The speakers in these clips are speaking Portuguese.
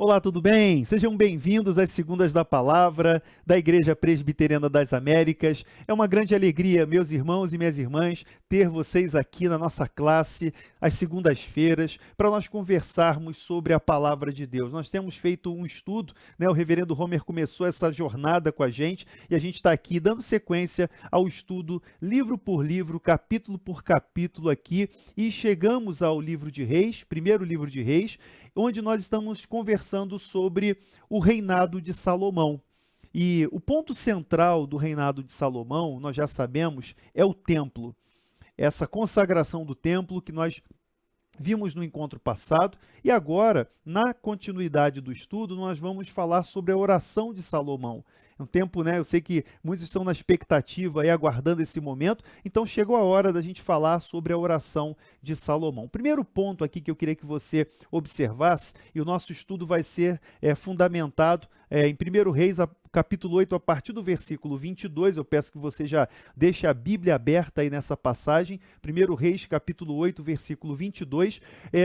Olá, tudo bem? Sejam bem-vindos às Segundas da Palavra da Igreja Presbiteriana das Américas. É uma grande alegria, meus irmãos e minhas irmãs, ter vocês aqui na nossa classe, às segundas-feiras, para nós conversarmos sobre a Palavra de Deus. Nós temos feito um estudo, né? O reverendo Homer começou essa jornada com a gente e a gente está aqui dando sequência ao estudo, livro por livro, capítulo por capítulo aqui, e chegamos ao livro de Reis, primeiro livro de Reis, onde nós estamos conversando sobre o reinado de Salomão. E o ponto central do reinado de Salomão, nós já sabemos, é o templo. Essa consagração do templo que nós vimos no encontro passado, e agora, na continuidade do estudo, nós vamos falar sobre a oração de Salomão. É um tempo, né? Eu sei que muitos estão na expectativa e aguardando esse momento, então chegou a hora da gente falar sobre a oração de Salomão. O primeiro ponto aqui que eu queria que você observasse, e o nosso estudo vai ser fundamentado em 1 Reis, capítulo 8, a partir do versículo 22, eu peço que você já deixe a Bíblia aberta aí nessa passagem, 1 Reis, capítulo 8, versículo 22,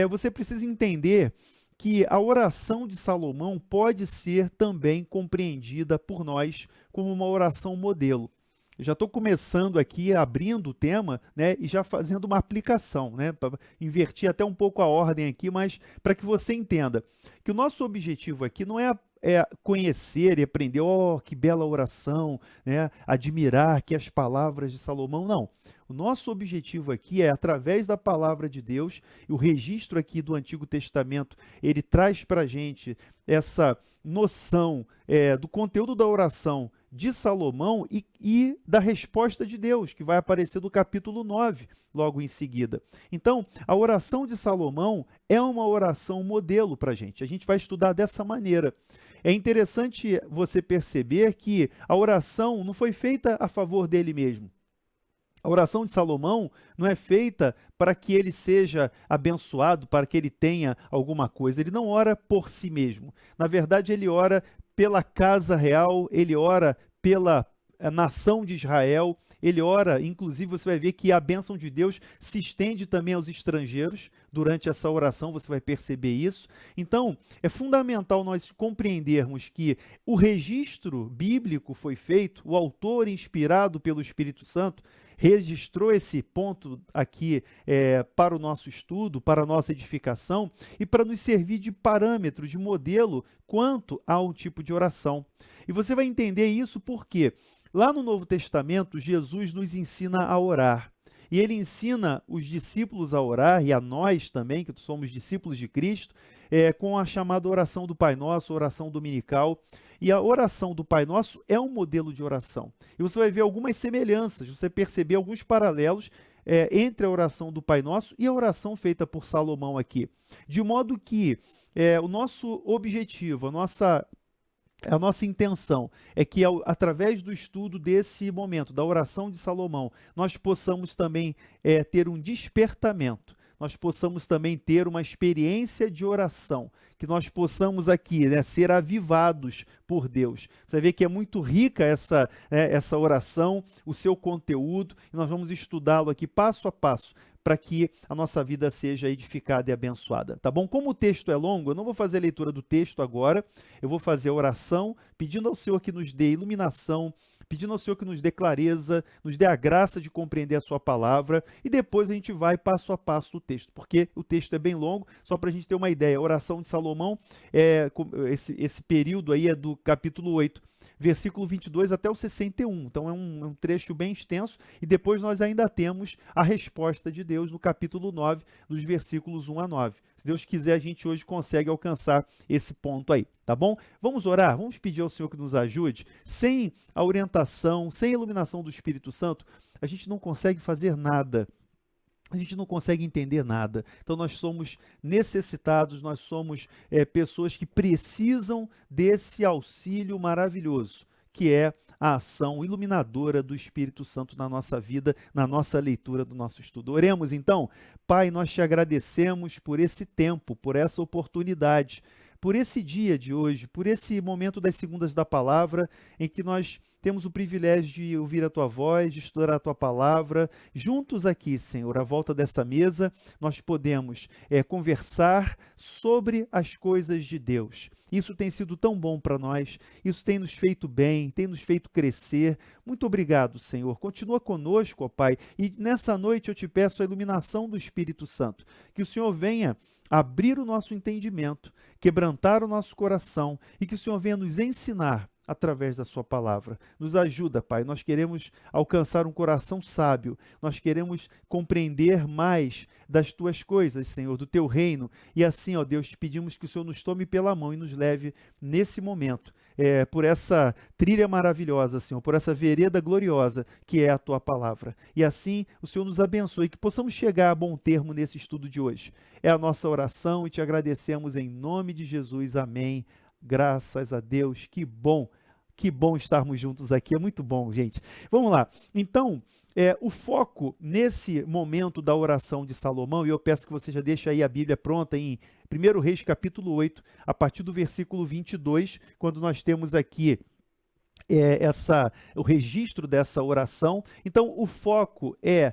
você precisa entender que a oração de Salomão pode ser também compreendida por nós como uma oração modelo. Eu já estou começando aqui, abrindo o tema, né, e já fazendo uma aplicação, né, para invertir até um pouco a ordem aqui, mas para que você entenda que o nosso objetivo aqui não é conhecer e aprender, que bela oração, né, admirar que as palavras de Salomão, não. O nosso objetivo aqui é, através da palavra de Deus, e o registro aqui do Antigo Testamento, ele traz para a gente essa noção do conteúdo da oração de Salomão e da resposta de Deus, que vai aparecer no capítulo 9, logo em seguida. Então, a oração de Salomão é uma oração modelo para a gente vai estudar dessa maneira. É interessante você perceber que a oração não foi feita a favor dele mesmo. A oração de Salomão não é feita para que ele seja abençoado, para que ele tenha alguma coisa. Ele não ora por si mesmo. Na verdade, ele ora pela casa real, ele ora pela nação de Israel, ele ora, inclusive você vai ver que a bênção de Deus se estende também aos estrangeiros. Durante essa oração você vai perceber isso. Então, é fundamental nós compreendermos que o registro bíblico foi feito, o autor inspirado pelo Espírito Santo registrou esse ponto aqui para o nosso estudo, para a nossa edificação e para nos servir de parâmetro, de modelo quanto a um tipo de oração. E você vai entender isso porque lá no Novo Testamento, Jesus nos ensina a orar. E ele ensina os discípulos a orar, e a nós também, que somos discípulos de Cristo, com a chamada oração do Pai Nosso, oração dominical. E a oração do Pai Nosso é um modelo de oração. E você vai ver algumas semelhanças, você perceber alguns paralelos entre a oração do Pai Nosso e a oração feita por Salomão aqui. De modo que o nosso objetivo, a nossa intenção é que, através do estudo desse momento, da oração de Salomão, nós possamos também ter um despertamento, nós possamos também ter uma experiência de oração, que nós possamos aqui ser avivados por Deus. Você vê que é muito rica essa oração, o seu conteúdo, e nós vamos estudá-lo aqui passo a passo, para que a nossa vida seja edificada e abençoada, tá bom? Como o texto é longo, eu não vou fazer a leitura do texto agora, eu vou fazer a oração, pedindo ao Senhor que nos dê iluminação, pedindo ao Senhor que nos dê clareza, nos dê a graça de compreender a sua palavra, e depois a gente vai passo a passo do texto, porque o texto é bem longo, só para a gente ter uma ideia. A oração de Salomão, esse período aí é do capítulo 8, versículo 22 até o 61, então é um trecho bem extenso, e depois nós ainda temos a resposta de Deus no capítulo 9, dos versículos 1 a 9. Se Deus quiser, a gente hoje consegue alcançar esse ponto aí, tá bom? Vamos orar, vamos pedir ao Senhor que nos ajude. Sem a orientação, sem a iluminação do Espírito Santo, a gente não consegue fazer nada. A gente não consegue entender nada. Então nós somos necessitados, nós somos pessoas que precisam desse auxílio maravilhoso, que é a ação iluminadora do Espírito Santo na nossa vida, na nossa leitura do nosso estudo. Oremos então. Pai, nós te agradecemos por esse tempo, por essa oportunidade, por esse dia de hoje, por esse momento das segundas da palavra, em que nós temos o privilégio de ouvir a Tua voz, de estudar a Tua palavra. Juntos aqui, Senhor, à volta dessa mesa, nós podemos conversar sobre as coisas de Deus. Isso tem sido tão bom para nós, isso tem nos feito bem, tem nos feito crescer. Muito obrigado, Senhor. Continua conosco, ó Pai, e nessa noite eu te peço a iluminação do Espírito Santo, que o Senhor venha abrir o nosso entendimento, quebrantar o nosso coração e que o Senhor venha nos ensinar através da sua palavra. Nos ajuda, Pai. Nós queremos alcançar um coração sábio. Nós queremos compreender mais das tuas coisas, Senhor, do teu reino. E assim, ó Deus, te pedimos que o Senhor nos tome pela mão e nos leve nesse momento, por essa trilha maravilhosa, Senhor, por essa vereda gloriosa que é a tua palavra. E assim, o Senhor nos abençoe, que possamos chegar a bom termo nesse estudo de hoje. É a nossa oração e te agradecemos em nome de Jesus. Amém. Graças a Deus, que bom estarmos juntos aqui, é muito bom, gente. Vamos lá, então, o foco nesse momento da oração de Salomão, e eu peço que você já deixe aí a Bíblia pronta em 1 Reis capítulo 8, a partir do versículo 22, quando nós temos aqui o registro dessa oração. Então, o foco é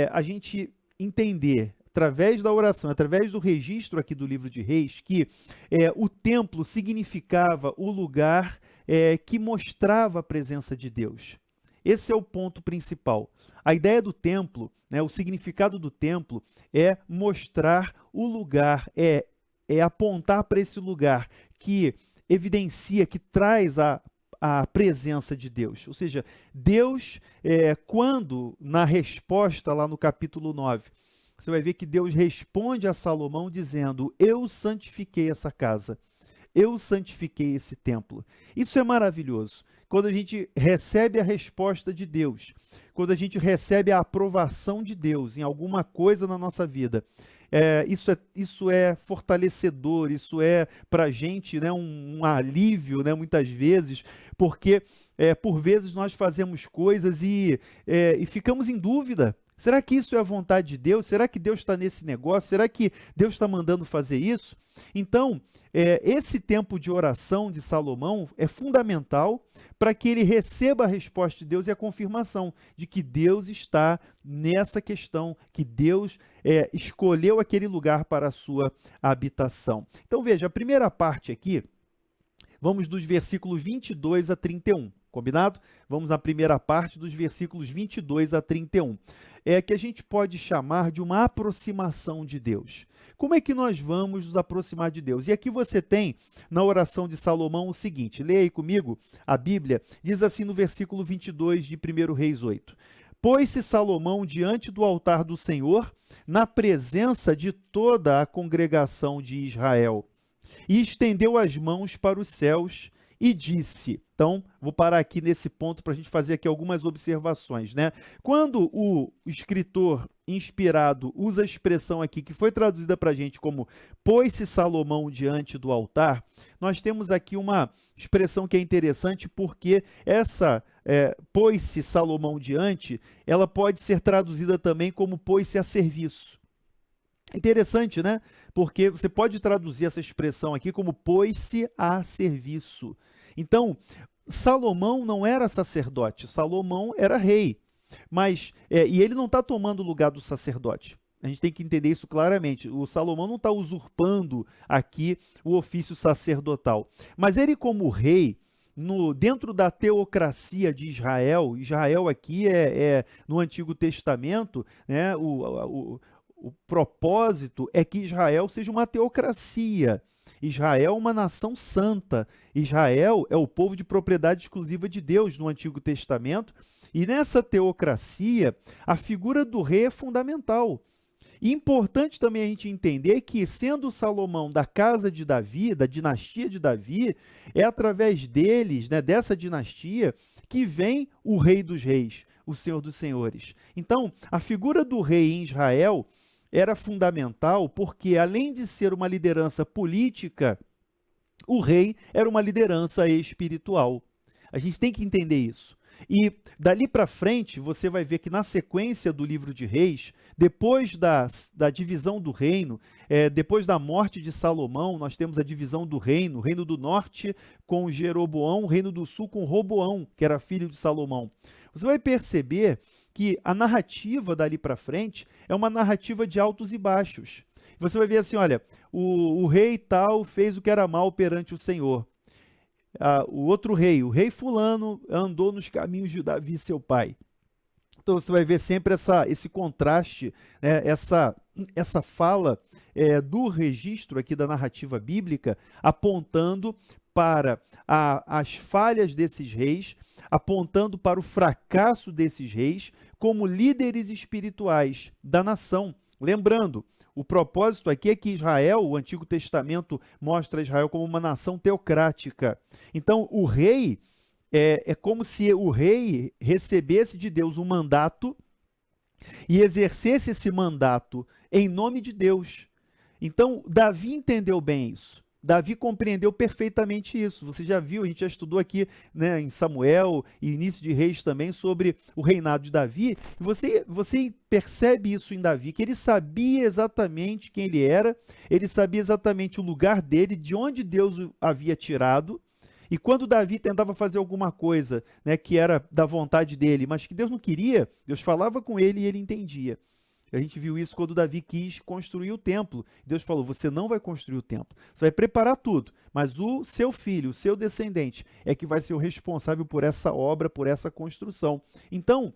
a gente entender, através da oração, através do registro aqui do livro de Reis, que o templo significava o lugar que mostrava a presença de Deus. Esse é o ponto principal. A ideia do templo, o significado do templo é mostrar o lugar, é apontar para esse lugar que evidencia, que traz a presença de Deus. Ou seja, Deus, quando na resposta lá no capítulo 9, você vai ver que Deus responde a Salomão dizendo: eu santifiquei essa casa, eu santifiquei esse templo. Isso é maravilhoso. Quando a gente recebe a resposta de Deus, quando a gente recebe a aprovação de Deus em alguma coisa na nossa vida, isso é fortalecedor, isso é para a gente, um alívio, muitas vezes, porque por vezes nós fazemos coisas e ficamos em dúvida. Será que isso é a vontade de Deus? Será que Deus está nesse negócio? Será que Deus está mandando fazer isso? Então, esse tempo de oração de Salomão é fundamental para que ele receba a resposta de Deus e a confirmação de que Deus está nessa questão, que Deus escolheu aquele lugar para a sua habitação. Então, veja, a primeira parte aqui, vamos dos versículos 22 a 31. Combinado? Vamos à primeira parte dos versículos 22 a 31. Que a gente pode chamar de uma aproximação de Deus. Como é que nós vamos nos aproximar de Deus? E aqui você tem, na oração de Salomão, o seguinte, leia aí comigo a Bíblia, diz assim no versículo 22 de 1 Reis 8. Pôs-se Salomão diante do altar do Senhor, na presença de toda a congregação de Israel, e estendeu as mãos para os céus e disse. Então, vou parar aqui nesse ponto para a gente fazer aqui algumas observações, Quando o escritor inspirado usa a expressão aqui, que foi traduzida para a gente como pôs-se Salomão diante do altar, nós temos aqui uma expressão que é interessante, porque essa pôs-se Salomão diante, ela pode ser traduzida também como pôs-se a serviço. Interessante, Porque você pode traduzir essa expressão aqui como pôs-se a serviço. Então, Salomão não era sacerdote, Salomão era rei, mas e ele não está tomando o lugar do sacerdote. A gente tem que entender isso claramente. O Salomão não está usurpando aqui o ofício sacerdotal, mas ele como rei, dentro da teocracia de Israel, Israel aqui no Antigo Testamento, o propósito é que Israel seja uma teocracia. Israel é uma nação santa. Israel é o povo de propriedade exclusiva de Deus no Antigo Testamento. E nessa teocracia, a figura do rei é fundamental. E importante também a gente entender que, sendo Salomão da casa de Davi, da dinastia de Davi, é através deles, dessa dinastia, que vem o Rei dos Reis, o Senhor dos Senhores. Então, a figura do rei em Israel era fundamental porque, além de ser uma liderança política, o rei era uma liderança espiritual. A gente tem que entender isso. E dali para frente, você vai ver que na sequência do livro de Reis, Depois da divisão do reino, depois da morte de Salomão, nós temos a divisão do reino, o reino do norte com Jeroboão, o reino do sul com Roboão, que era filho de Salomão. Você vai perceber que a narrativa dali para frente é uma narrativa de altos e baixos. Você vai ver assim, olha, o rei tal fez o que era mal perante o Senhor. O outro rei, o rei fulano, andou nos caminhos de Davi, seu pai. Então você vai ver sempre esse contraste, né, essa fala do registro aqui da narrativa bíblica, apontando para as falhas desses reis, apontando para o fracasso desses reis como líderes espirituais da nação. Lembrando, o propósito aqui é que Israel, o Antigo Testamento mostra Israel como uma nação teocrática. Então, o rei é como se o rei recebesse de Deus um mandato e exercesse esse mandato em nome de Deus. Então, Davi entendeu bem isso. Davi compreendeu perfeitamente isso. Você já viu, a gente já estudou aqui, né, em Samuel e início de Reis também sobre o reinado de Davi. E você percebe isso em Davi, que ele sabia exatamente quem ele era, ele sabia exatamente o lugar dele, de onde Deus o havia tirado. E quando Davi tentava fazer alguma coisa, né, que era da vontade dele, mas que Deus não queria, Deus falava com ele e ele entendia. A gente viu isso quando Davi quis construir o templo. Deus falou, você não vai construir o templo, você vai preparar tudo, mas o seu filho, o seu descendente, é que vai ser o responsável por essa obra, por essa construção. Então,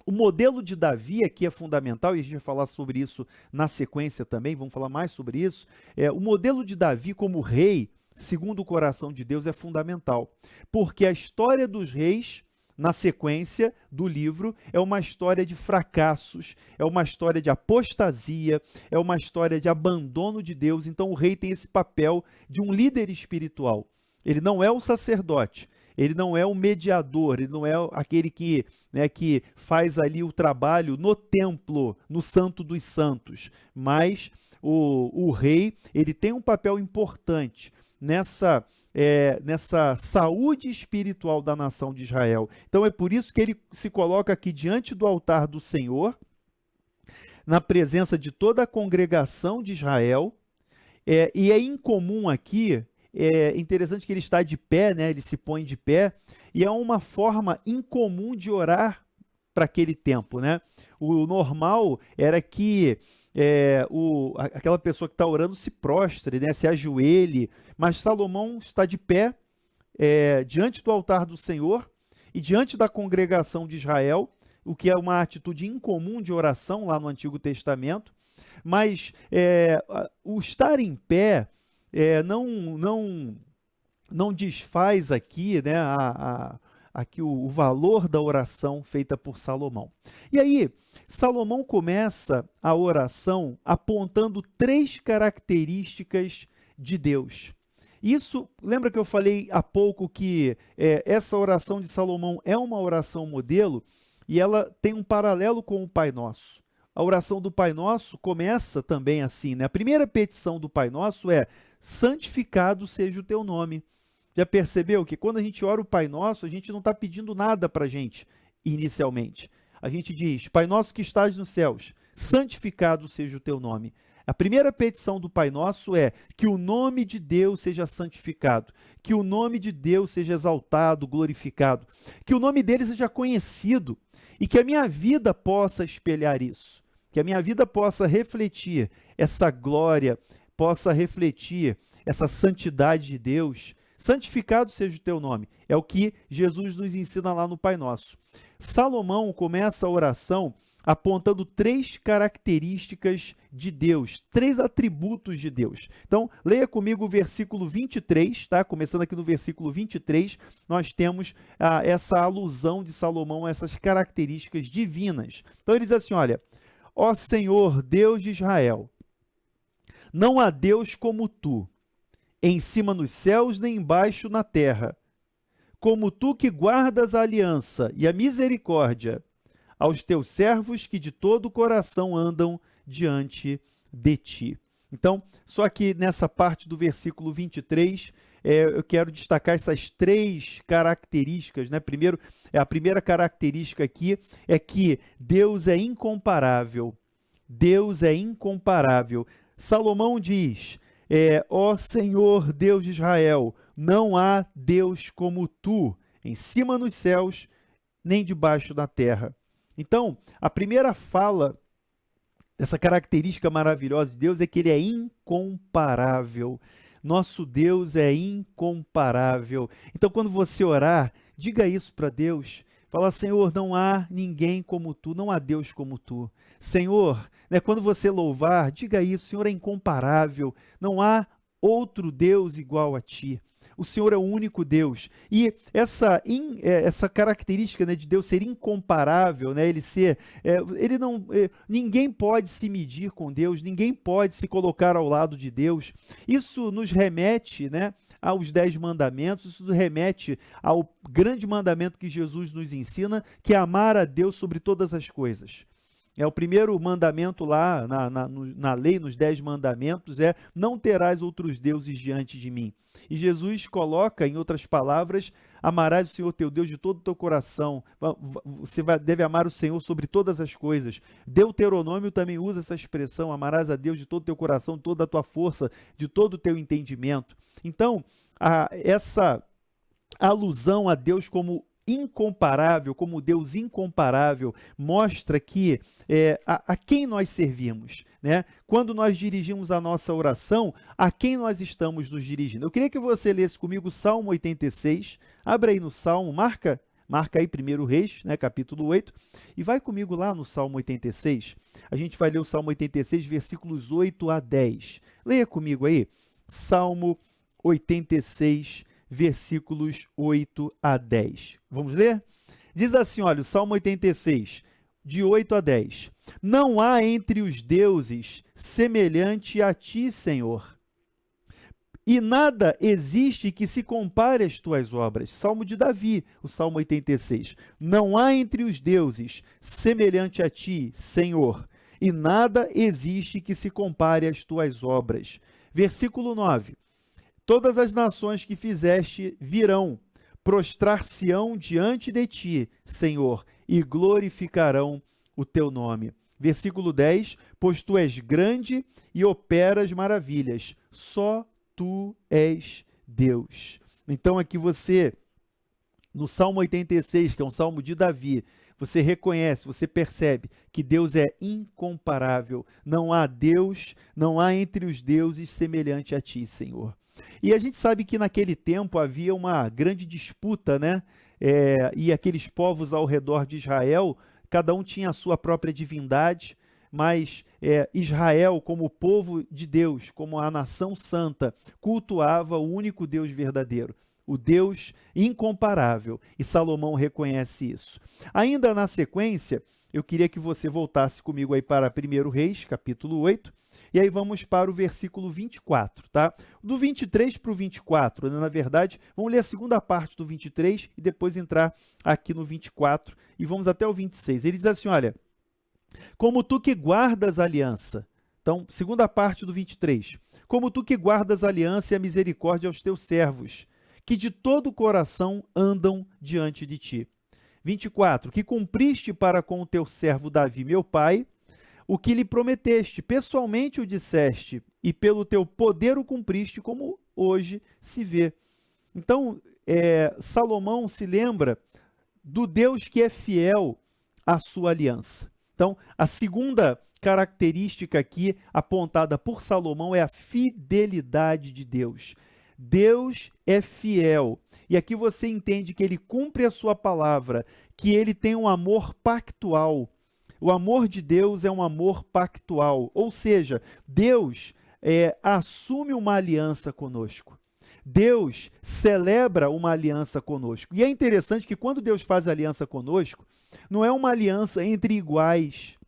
o modelo de Davi aqui é fundamental, e a gente vai falar sobre isso na sequência também, vamos falar mais sobre isso. O modelo de Davi como rei, segundo o coração de Deus, é fundamental, porque a história dos reis, na sequência do livro, é uma história de fracassos, é uma história de apostasia, é uma história de abandono de Deus. Então o rei tem esse papel de um líder espiritual. Ele não é o sacerdote, ele não é o mediador, ele não é aquele que faz ali o trabalho no templo, no Santo dos Santos, mas o rei, ele tem um papel importante nessa saúde espiritual da nação de Israel. Então é por isso que ele se coloca aqui diante do altar do Senhor, na presença de toda a congregação de Israel, e é incomum aqui, é interessante que ele está de pé, né? Ele se põe de pé, e é uma forma incomum de orar para aquele tempo, né? O normal era que aquela pessoa que está orando se prostre, né? Se ajoelhe, mas Salomão está de pé diante do altar do Senhor e diante da congregação de Israel, o que é uma atitude incomum de oração lá no Antigo Testamento, mas o estar em pé não desfaz aqui, né, aqui o valor da oração feita por Salomão. E aí, Salomão começa a oração apontando 3 características de Deus. Isso, lembra que eu falei há pouco que essa oração de Salomão é uma oração modelo e ela tem um paralelo com o Pai Nosso. A oração do Pai Nosso começa também assim, né? A primeira petição do Pai Nosso é: santificado seja o teu nome. Já percebeu que quando a gente ora o Pai Nosso, a gente não está pedindo nada para a gente inicialmente. A gente diz: Pai Nosso que estás nos céus, santificado seja o teu nome. A primeira petição do Pai Nosso é que o nome de Deus seja santificado, que o nome de Deus seja exaltado, glorificado, que o nome dele seja conhecido e que a minha vida possa espelhar isso, que a minha vida possa refletir essa glória, possa refletir essa santidade de Deus. Santificado seja o teu nome. É o que Jesus nos ensina lá no Pai Nosso. Salomão começa a oração apontando 3 características de Deus, 3 atributos de Deus. Então, leia comigo o versículo 23, tá? Começando aqui no versículo 23, nós temos essa alusão de Salomão a essas características divinas. Então, ele diz assim, olha: ó Senhor, Deus de Israel, não há Deus como tu, em cima nos céus nem embaixo na terra, como tu que guardas a aliança e a misericórdia aos teus servos que de todo o coração andam diante de ti. Então, só que nessa parte do versículo 23, eu quero destacar essas 3 características, né? Primeiro, a primeira característica aqui é que Deus é incomparável. Deus é incomparável. Salomão diz, ó Senhor Deus de Israel, não há Deus como tu, em cima nos céus, nem debaixo da terra. Então, a primeira fala dessa característica maravilhosa de Deus é que ele é incomparável. Nosso Deus é incomparável. Então, quando você orar, diga isso para Deus. Fala, Senhor, não há ninguém como tu, não há Deus como tu. Senhor, né, quando você louvar, diga isso, Senhor é incomparável, não há outro Deus igual a ti. O Senhor é o único Deus. E essa característica, né, de Deus ser incomparável, né, ninguém pode se medir com Deus, ninguém pode se colocar ao lado de Deus. Isso nos remete, né, aos 10 mandamentos, isso nos remete ao grande mandamento que Jesus nos ensina, que é amar a Deus sobre todas as coisas. O primeiro mandamento lá na lei, nos 10 mandamentos, é não terás outros deuses diante de mim. E Jesus coloca, em outras palavras, amarás o Senhor teu Deus de todo o teu coração. Você deve amar o Senhor sobre todas as coisas. Deuteronômio também usa essa expressão, amarás a Deus de todo o teu coração, toda a tua força, de todo o teu entendimento. Então, essa alusão a Deus como incomparável, como Deus incomparável, mostra que a quem nós servimos, né? Quando nós dirigimos a nossa oração, a quem nós estamos nos dirigindo. Eu queria que você lesse comigo o Salmo 86, abra aí no Salmo, marca aí 1 Reis, né, capítulo 8, e vai comigo lá no Salmo 86. A gente vai ler o Salmo 86, versículos 8 a 10. Leia comigo aí, Salmo 86, versículos 8 a 10. Vamos ler? Diz assim, olha, o Salmo 86, de 8 a 10. Não há entre os deuses semelhante a ti, Senhor, e nada existe que se compare às tuas obras. Salmo de Davi, o Salmo 86. Não há entre os deuses semelhante a ti, Senhor, e nada existe que se compare às tuas obras. Versículo 9. Todas as nações que fizeste virão, prostrar-se-ão diante de ti, Senhor, e glorificarão o teu nome. Versículo 10, pois tu és grande e operas maravilhas, só tu és Deus. Então aqui você, no Salmo 86, que é um salmo de Davi, você reconhece, você percebe que Deus é incomparável. Não há Deus, não há entre os deuses semelhante a ti, Senhor. E a gente sabe que naquele tempo havia uma grande disputa, né? E aqueles povos ao redor de Israel, cada um tinha a sua própria divindade, mas Israel, como povo de Deus, como a nação santa, cultuava o único Deus verdadeiro, o Deus incomparável, e Salomão reconhece isso. Ainda na sequência, eu queria que você voltasse comigo aí para 1 Reis, capítulo 8, e aí vamos para o versículo 24, tá? Do 23 para o 24, né? Na verdade, vamos ler a segunda parte do 23 e depois entrar aqui no 24 e vamos até o 26. Ele diz assim, olha, como tu que guardas a aliança. Então, segunda parte do 23. Como tu que guardas a aliança e a misericórdia aos teus servos, que de todo o coração andam diante de ti. 24. Que cumpriste para com o teu servo Davi, meu pai, o que lhe prometeste, pessoalmente o disseste, e pelo teu poder o cumpriste, como hoje se vê. Então, Salomão se lembra do Deus que é fiel à sua aliança. Então, a segunda característica aqui apontada por Salomão é a fidelidade de Deus. Deus é fiel. E aqui você entende que ele cumpre a sua palavra, que ele tem um amor pactual. O amor de Deus é um amor pactual, ou seja, Deus assume uma aliança conosco. Deus celebra uma aliança conosco. E é interessante que quando Deus faz aliança conosco, não é uma aliança entre iguais.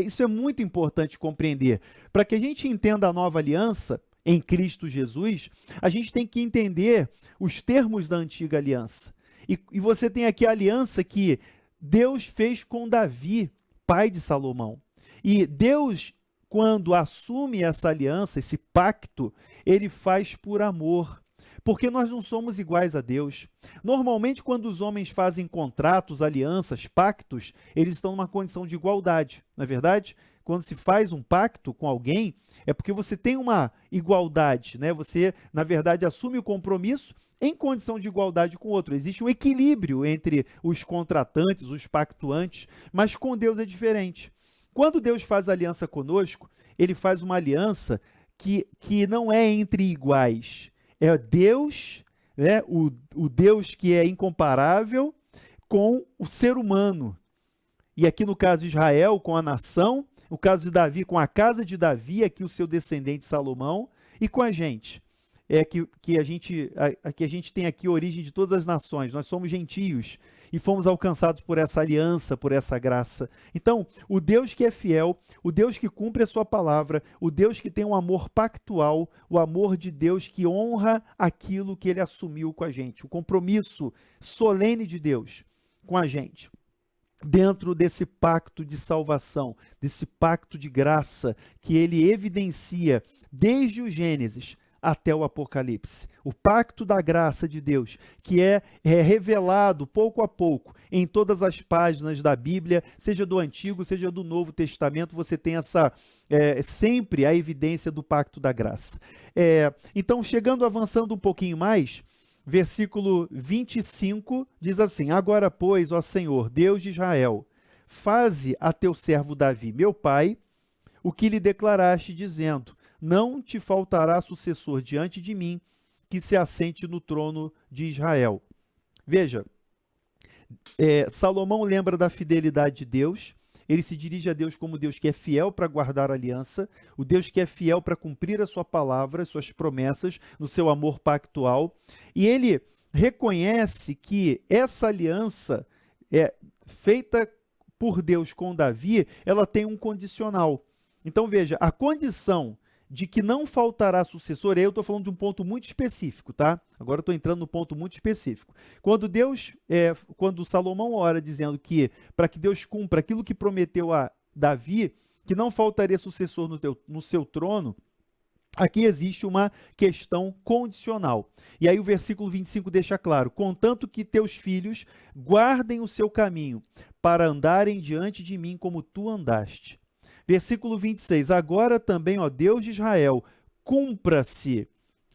Isso é muito importante compreender. Para que a gente entenda a nova aliança em Cristo Jesus, a gente tem que entender os termos da antiga aliança. E você tem aqui a aliança que Deus fez com Davi, pai de Salomão. E Deus, quando assume essa aliança, esse pacto, ele faz por amor. Porque nós não somos iguais a Deus. Normalmente, quando os homens fazem contratos, alianças, pactos, eles estão numa condição de igualdade, não é verdade? Quando se faz um pacto com alguém, é porque você tem uma igualdade, né? Você, na verdade, assume o compromisso em condição de igualdade com o outro. Existe um equilíbrio entre os contratantes, os pactuantes, mas com Deus é diferente. Quando Deus faz aliança conosco, ele faz uma aliança que não é entre iguais. É Deus, né? O Deus que é incomparável com o ser humano. E aqui no caso de Israel, com a nação, no caso de Davi, com a casa de Davi, aqui o seu descendente Salomão, e com a gente. Que a gente tem aqui a origem de todas as nações, nós somos gentios e fomos alcançados por essa aliança, por essa graça. Então, o Deus que é fiel, o Deus que cumpre a sua palavra, o Deus que tem um amor pactual, o amor de Deus que honra aquilo que ele assumiu com a gente, o compromisso solene de Deus com a gente. Dentro desse pacto de salvação, desse pacto de graça que ele evidencia desde o Gênesis até o Apocalipse. O pacto da graça de Deus, que é revelado pouco a pouco em todas as páginas da Bíblia, seja do Antigo, seja do Novo Testamento, você tem sempre a evidência do pacto da graça. Então, avançando um pouquinho mais, versículo 25 diz assim: Agora, pois, ó Senhor, Deus de Israel, faze a teu servo Davi, meu pai, o que lhe declaraste, dizendo: Não te faltará sucessor diante de mim, que se assente no trono de Israel. Veja, Salomão lembra da fidelidade de Deus. Ele se dirige a Deus como Deus que é fiel para guardar a aliança, o Deus que é fiel para cumprir a sua palavra, as suas promessas, no seu amor pactual. E ele reconhece que essa aliança feita por Deus com Davi, ela tem um condicional. Então veja, a condição de que não faltará sucessor, aí eu estou falando de um ponto muito específico, tá? Agora eu estou entrando no ponto muito específico. Quando Salomão ora dizendo que, para que Deus cumpra aquilo que prometeu a Davi, que não faltaria sucessor no seu trono, aqui existe uma questão condicional. E aí o versículo 25 deixa claro: Contanto que teus filhos guardem o seu caminho, para andarem diante de mim como tu andaste. Versículo 26, agora também, ó Deus de Israel, cumpra-se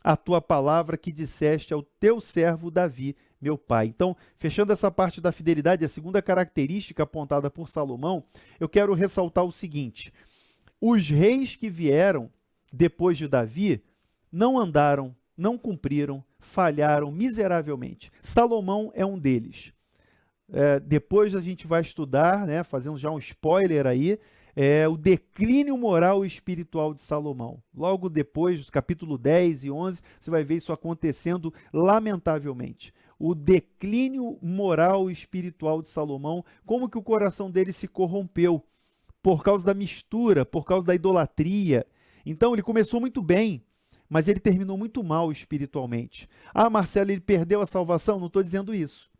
a tua palavra que disseste ao teu servo Davi, meu pai. Então, fechando essa parte da fidelidade, a segunda característica apontada por Salomão, eu quero ressaltar o seguinte: os reis que vieram depois de Davi não andaram, não cumpriram, falharam miseravelmente. Salomão é um deles. Depois a gente vai estudar, né, fazendo já um spoiler aí, o declínio moral e espiritual de Salomão. Logo depois, capítulo 10 e 11, você vai ver isso acontecendo lamentavelmente. O declínio moral e espiritual de Salomão, como que o coração dele se corrompeu por causa da mistura, por causa da idolatria. Então ele começou muito bem, mas ele terminou muito mal espiritualmente. Ah, Marcelo, ele perdeu a salvação? Não estou dizendo isso.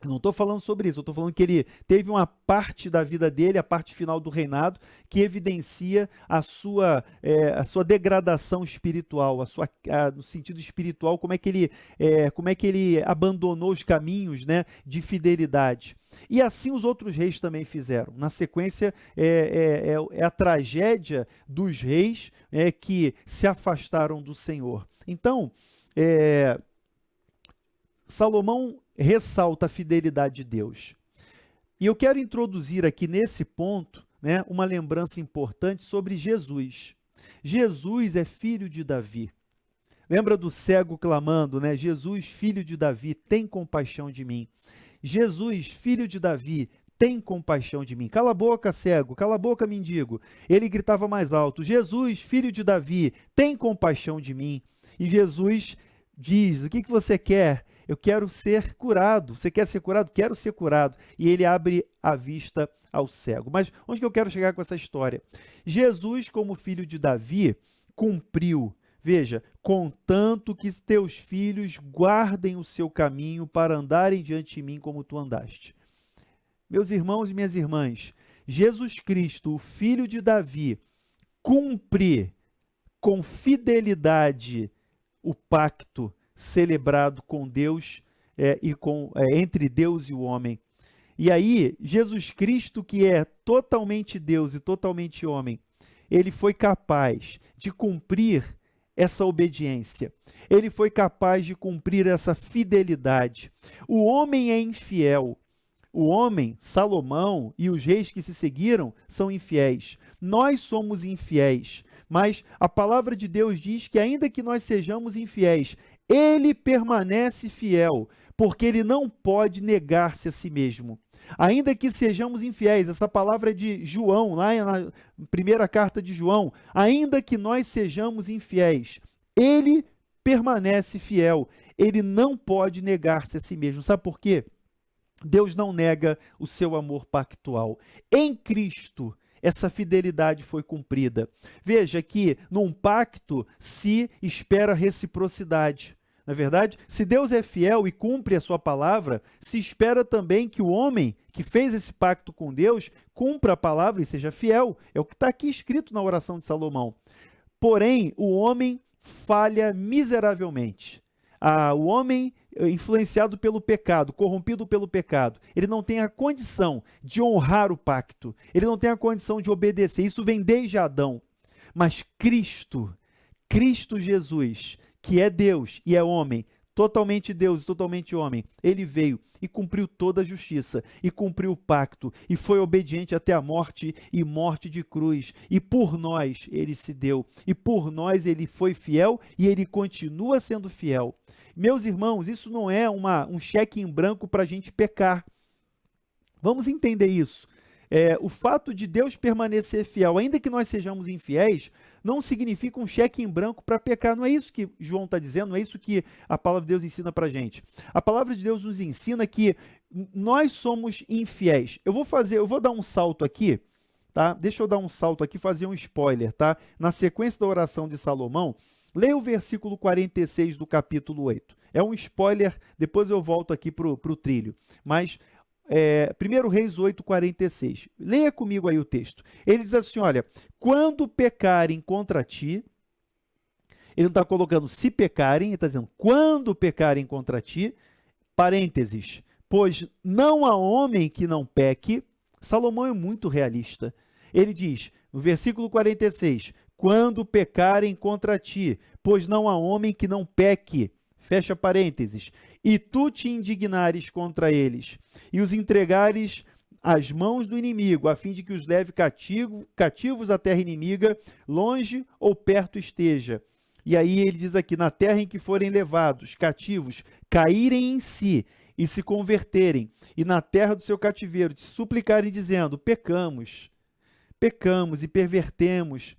Não estou falando sobre isso, eu estou falando que ele teve uma parte da vida dele, a parte final do reinado, que evidencia a sua degradação espiritual, no sentido espiritual, como é que ele abandonou os caminhos, né, de fidelidade. E assim os outros reis também fizeram. Na sequência, é a tragédia dos reis que se afastaram do Senhor. Então, Salomão ressalta a fidelidade de Deus. E eu quero introduzir aqui nesse ponto, né, uma lembrança importante sobre Jesus. Jesus é filho de Davi. Lembra do cego clamando, né? Jesus, filho de Davi, tem compaixão de mim. Jesus, filho de Davi, tem compaixão de mim. Cala a boca, cego, cala a boca, mendigo. Ele gritava mais alto: Jesus, filho de Davi, tem compaixão de mim. E Jesus diz: o que você quer? Eu quero ser curado. Você quer ser curado? Quero ser curado. E ele abre a vista ao cego. Mas onde que eu quero chegar com essa história? Jesus, como filho de Davi, cumpriu. Veja, contanto que teus filhos guardem o seu caminho para andarem diante de mim como tu andaste. Meus irmãos e minhas irmãs, Jesus Cristo, o filho de Davi, cumpre com fidelidade o pacto celebrado com Deus entre Deus e o homem. E aí, Jesus Cristo, que é totalmente Deus e totalmente homem, ele foi capaz de cumprir essa obediência. Ele foi capaz de cumprir essa fidelidade. O homem é infiel. O homem, Salomão e os reis que se seguiram são infiéis. Nós somos infiéis. Mas a palavra de Deus diz que ainda que nós sejamos infiéis, ele permanece fiel, porque ele não pode negar-se a si mesmo. Ainda que sejamos infiéis, essa palavra é de João, lá na primeira carta de João, ainda que nós sejamos infiéis, ele permanece fiel, ele não pode negar-se a si mesmo. Sabe por quê? Deus não nega o seu amor pactual. Em Cristo, essa fidelidade foi cumprida. Veja que num pacto se espera reciprocidade. Na verdade, se Deus é fiel e cumpre a sua palavra, se espera também que o homem que fez esse pacto com Deus cumpra a palavra e seja fiel. É o que está aqui escrito na oração de Salomão. Porém, o homem falha miseravelmente. O homem influenciado pelo pecado, corrompido pelo pecado, ele não tem a condição de honrar o pacto, ele não tem a condição de obedecer. Isso vem desde Adão. Mas Cristo Jesus, que é Deus e é homem, totalmente Deus e totalmente homem, ele veio e cumpriu toda a justiça, e cumpriu o pacto, e foi obediente até a morte, e morte de cruz, e por nós ele se deu, e por nós ele foi fiel, e ele continua sendo fiel. Meus irmãos, isso não é um cheque em branco para a gente pecar. Vamos entender isso. O fato de Deus permanecer fiel, ainda que nós sejamos infiéis, não significa um cheque em branco para pecar. Não é isso que João está dizendo, não é isso que a palavra de Deus ensina para a gente. A palavra de Deus nos ensina que nós somos infiéis. Eu vou dar um salto aqui, tá? Deixa eu dar um salto aqui, fazer um spoiler, tá? Na sequência da oração de Salomão, leia o versículo 46 do capítulo 8. É um spoiler, depois eu volto aqui para o trilho. Mas 1 Reis 8,46. Leia comigo aí o texto. Ele diz assim, olha, quando pecarem contra ti, ele não está colocando se pecarem, ele está dizendo quando pecarem contra ti, parênteses, pois não há homem que não peque. Salomão é muito realista. Ele diz, no versículo 46, quando pecarem contra ti, pois não há homem que não peque, fecha parênteses, e tu te indignares contra eles, e os entregares às mãos do inimigo, a fim de que os leve cativos à terra inimiga, longe ou perto esteja. E aí ele diz aqui, na terra em que forem levados cativos, caírem em si e se converterem, e na terra do seu cativeiro te suplicarem dizendo, pecamos e pervertemos,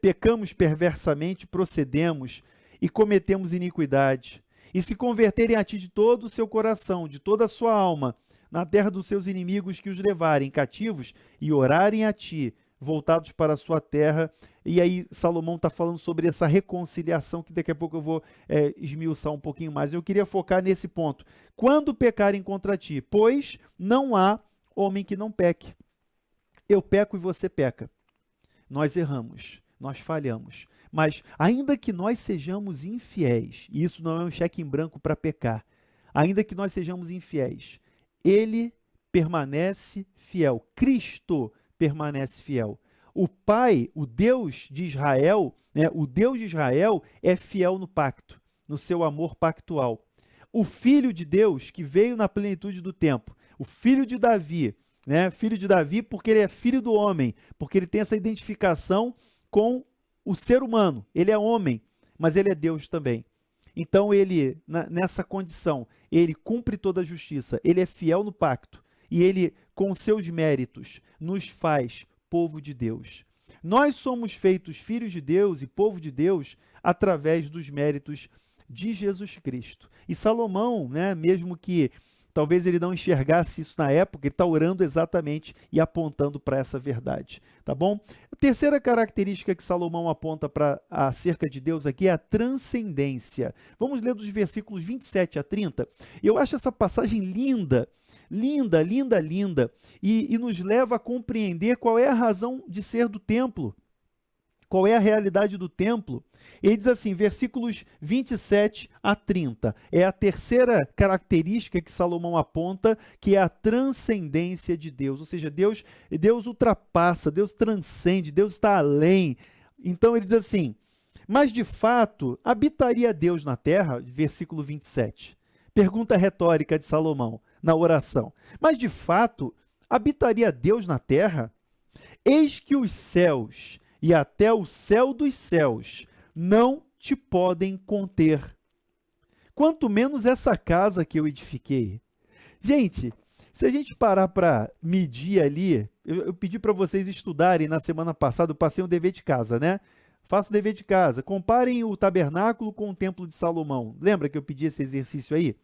pecamos perversamente, procedemos e cometemos iniquidade, e se converterem a ti de todo o seu coração, de toda a sua alma, na terra dos seus inimigos que os levarem cativos, e orarem a ti, voltados para a sua terra. E aí Salomão está falando sobre essa reconciliação, que daqui a pouco eu vou esmiuçar um pouquinho mais. Eu queria focar nesse ponto. Quando pecarem contra ti, pois não há homem que não peque. Eu peco e você peca. Nós erramos, nós falhamos. Mas ainda que nós sejamos infiéis, e isso não é um cheque em branco para pecar, ainda que nós sejamos infiéis, ele permanece fiel. Cristo permanece fiel. O Pai, o Deus de Israel, o Deus de Israel é fiel no pacto, no seu amor pactual. O Filho de Deus, que veio na plenitude do tempo, o Filho de Davi, filho de Davi porque ele é filho do homem, porque ele tem essa identificação com o ser humano. Ele é homem, mas ele é Deus também. Então ele, nessa condição, ele cumpre toda a justiça, ele é fiel no pacto, e ele, com seus méritos, nos faz povo de Deus. Nós somos feitos filhos de Deus e povo de Deus através dos méritos de Jesus Cristo. E Salomão, mesmo que talvez ele não enxergasse isso na época, ele está orando exatamente e apontando para essa verdade, tá bom? A terceira característica que Salomão aponta acerca de Deus aqui é a transcendência. Vamos ler dos versículos 27 a 30. Eu acho essa passagem linda, linda, linda, linda, e nos leva a compreender qual é a razão de ser do templo. Qual é a realidade do templo? Ele diz assim, versículos 27 a 30. É a terceira característica que Salomão aponta, que é a transcendência de Deus. Ou seja, Deus ultrapassa, Deus transcende, Deus está além. Então ele diz assim, mas de fato, habitaria Deus na terra? Versículo 27. Pergunta retórica de Salomão na oração. Mas de fato, habitaria Deus na terra? Eis que os céus e até o céu dos céus não te podem conter, quanto menos essa casa que eu edifiquei. Gente, se a gente parar para medir ali, eu pedi para vocês estudarem na semana passada, eu passei um dever de casa, né? Faça o dever de casa. Comparem o tabernáculo com o templo de Salomão. Lembra que eu pedi esse exercício aí?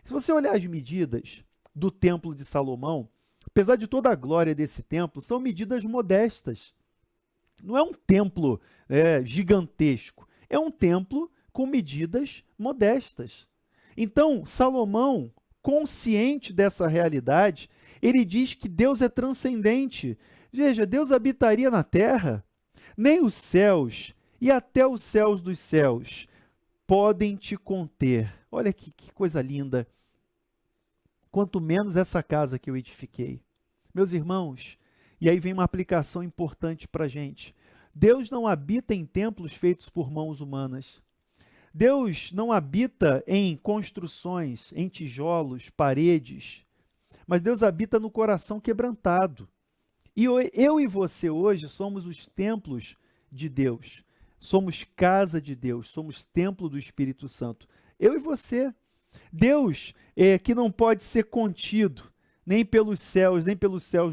Se você olhar as medidas do templo de Salomão, apesar de toda a glória desse templo, são medidas modestas. Não é um templo gigantesco, é um templo com medidas modestas. Então, Salomão, consciente dessa realidade, ele diz que Deus é transcendente. Veja, Deus habitaria na terra, nem os céus e até os céus dos céus podem te conter. Olha que coisa linda. Quanto menos essa casa que eu edifiquei. Meus irmãos, e aí vem uma aplicação importante para a gente. Deus não habita em templos feitos por mãos humanas. Deus não habita em construções, em tijolos, paredes, mas Deus habita no coração quebrantado. E eu e você hoje somos os templos de Deus. Somos casa de Deus, somos templo do Espírito Santo. Eu e você. Deus que não pode ser contido, nem pelos céus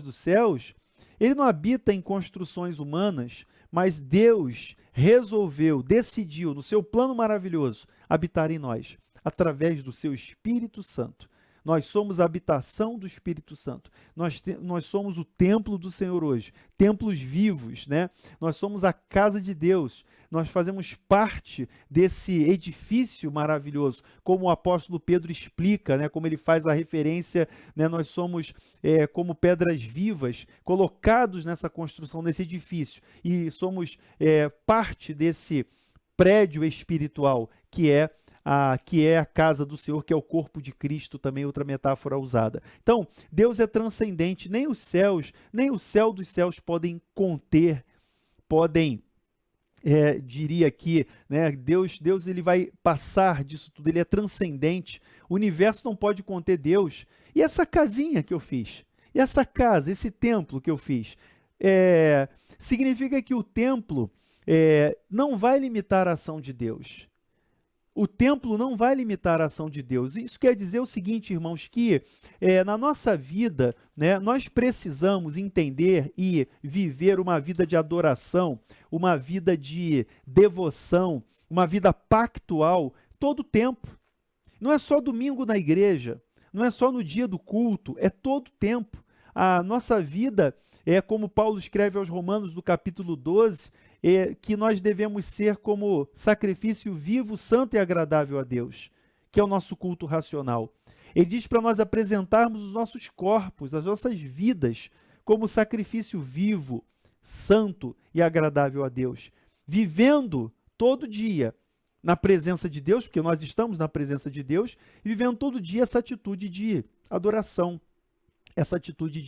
dos céus, ele não habita em construções humanas, mas Deus resolveu, decidiu, no seu plano maravilhoso, habitar em nós, através do seu Espírito Santo. Nós somos a habitação do Espírito Santo. Nós somos o templo do Senhor hoje, templos vivos, né? Nós somos a casa de Deus. Nós fazemos parte desse edifício maravilhoso, como o apóstolo Pedro explica, né? Como ele faz a referência, né? Nós somos como pedras vivas, colocados nessa construção, nesse edifício, e somos parte desse prédio espiritual que é a casa do Senhor, que é o corpo de Cristo, também outra metáfora usada. Então, Deus é transcendente, nem os céus, nem o céu dos céus podem conter, diria aqui, né, Deus ele vai passar disso tudo, ele é transcendente, o universo não pode conter Deus. E essa casinha que eu fiz, e essa casa, esse templo que eu fiz, significa que o templo não vai limitar a ação de Deus. O templo não vai limitar a ação de Deus. Isso quer dizer o seguinte, irmãos, que na nossa vida, né, nós precisamos entender e viver uma vida de adoração, uma vida de devoção, uma vida pactual todo o tempo. Não é só domingo na igreja, não é só no dia do culto, é todo o tempo. A nossa vida é como Paulo escreve aos Romanos no capítulo 12, que nós devemos ser como sacrifício vivo, santo e agradável a Deus, que é o nosso culto racional. Ele diz para nós apresentarmos os nossos corpos, as nossas vidas, como sacrifício vivo, santo e agradável a Deus, vivendo todo dia na presença de Deus, porque nós estamos na presença de Deus, e vivendo todo dia essa atitude de adoração, essa atitude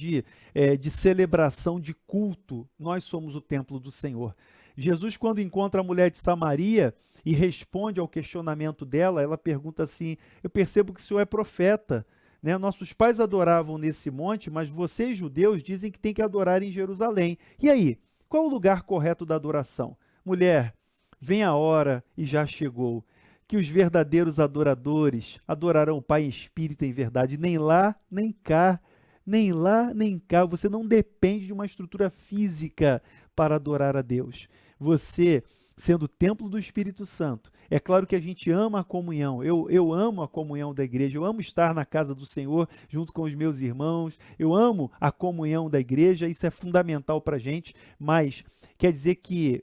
de celebração, de culto. Nós somos o templo do Senhor. Jesus, quando encontra a mulher de Samaria e responde ao questionamento dela, ela pergunta assim, eu percebo que o senhor é profeta, né? Nossos pais adoravam nesse monte, mas vocês, judeus, dizem que tem que adorar em Jerusalém. E aí, qual é o lugar correto da adoração? Mulher, vem a hora e já chegou, que os verdadeiros adoradores adorarão o Pai em espírito e em verdade, nem lá, nem cá. Nem lá, nem cá. Você não depende de uma estrutura física para adorar a Deus. Você, sendo o templo do Espírito Santo, é claro que a gente ama a comunhão. Eu amo a comunhão da igreja, eu amo estar na casa do Senhor junto com os meus irmãos, eu amo a comunhão da igreja, isso é fundamental para a gente, mas quer dizer que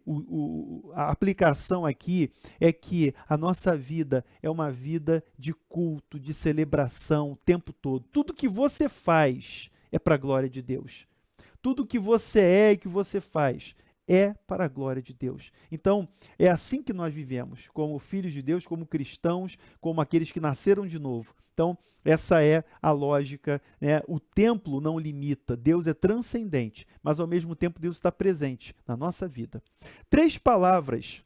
a aplicação aqui é que a nossa vida é uma vida de culto, de celebração o tempo todo. Tudo que você faz é para a glória de Deus. Tudo que você é e que você faz é para a glória de Deus. Então, é assim que nós vivemos, como filhos de Deus, como cristãos, como aqueles que nasceram de novo. Então, essa é a lógica, né? O templo não limita, Deus é transcendente, mas ao mesmo tempo Deus está presente na nossa vida. 3 palavras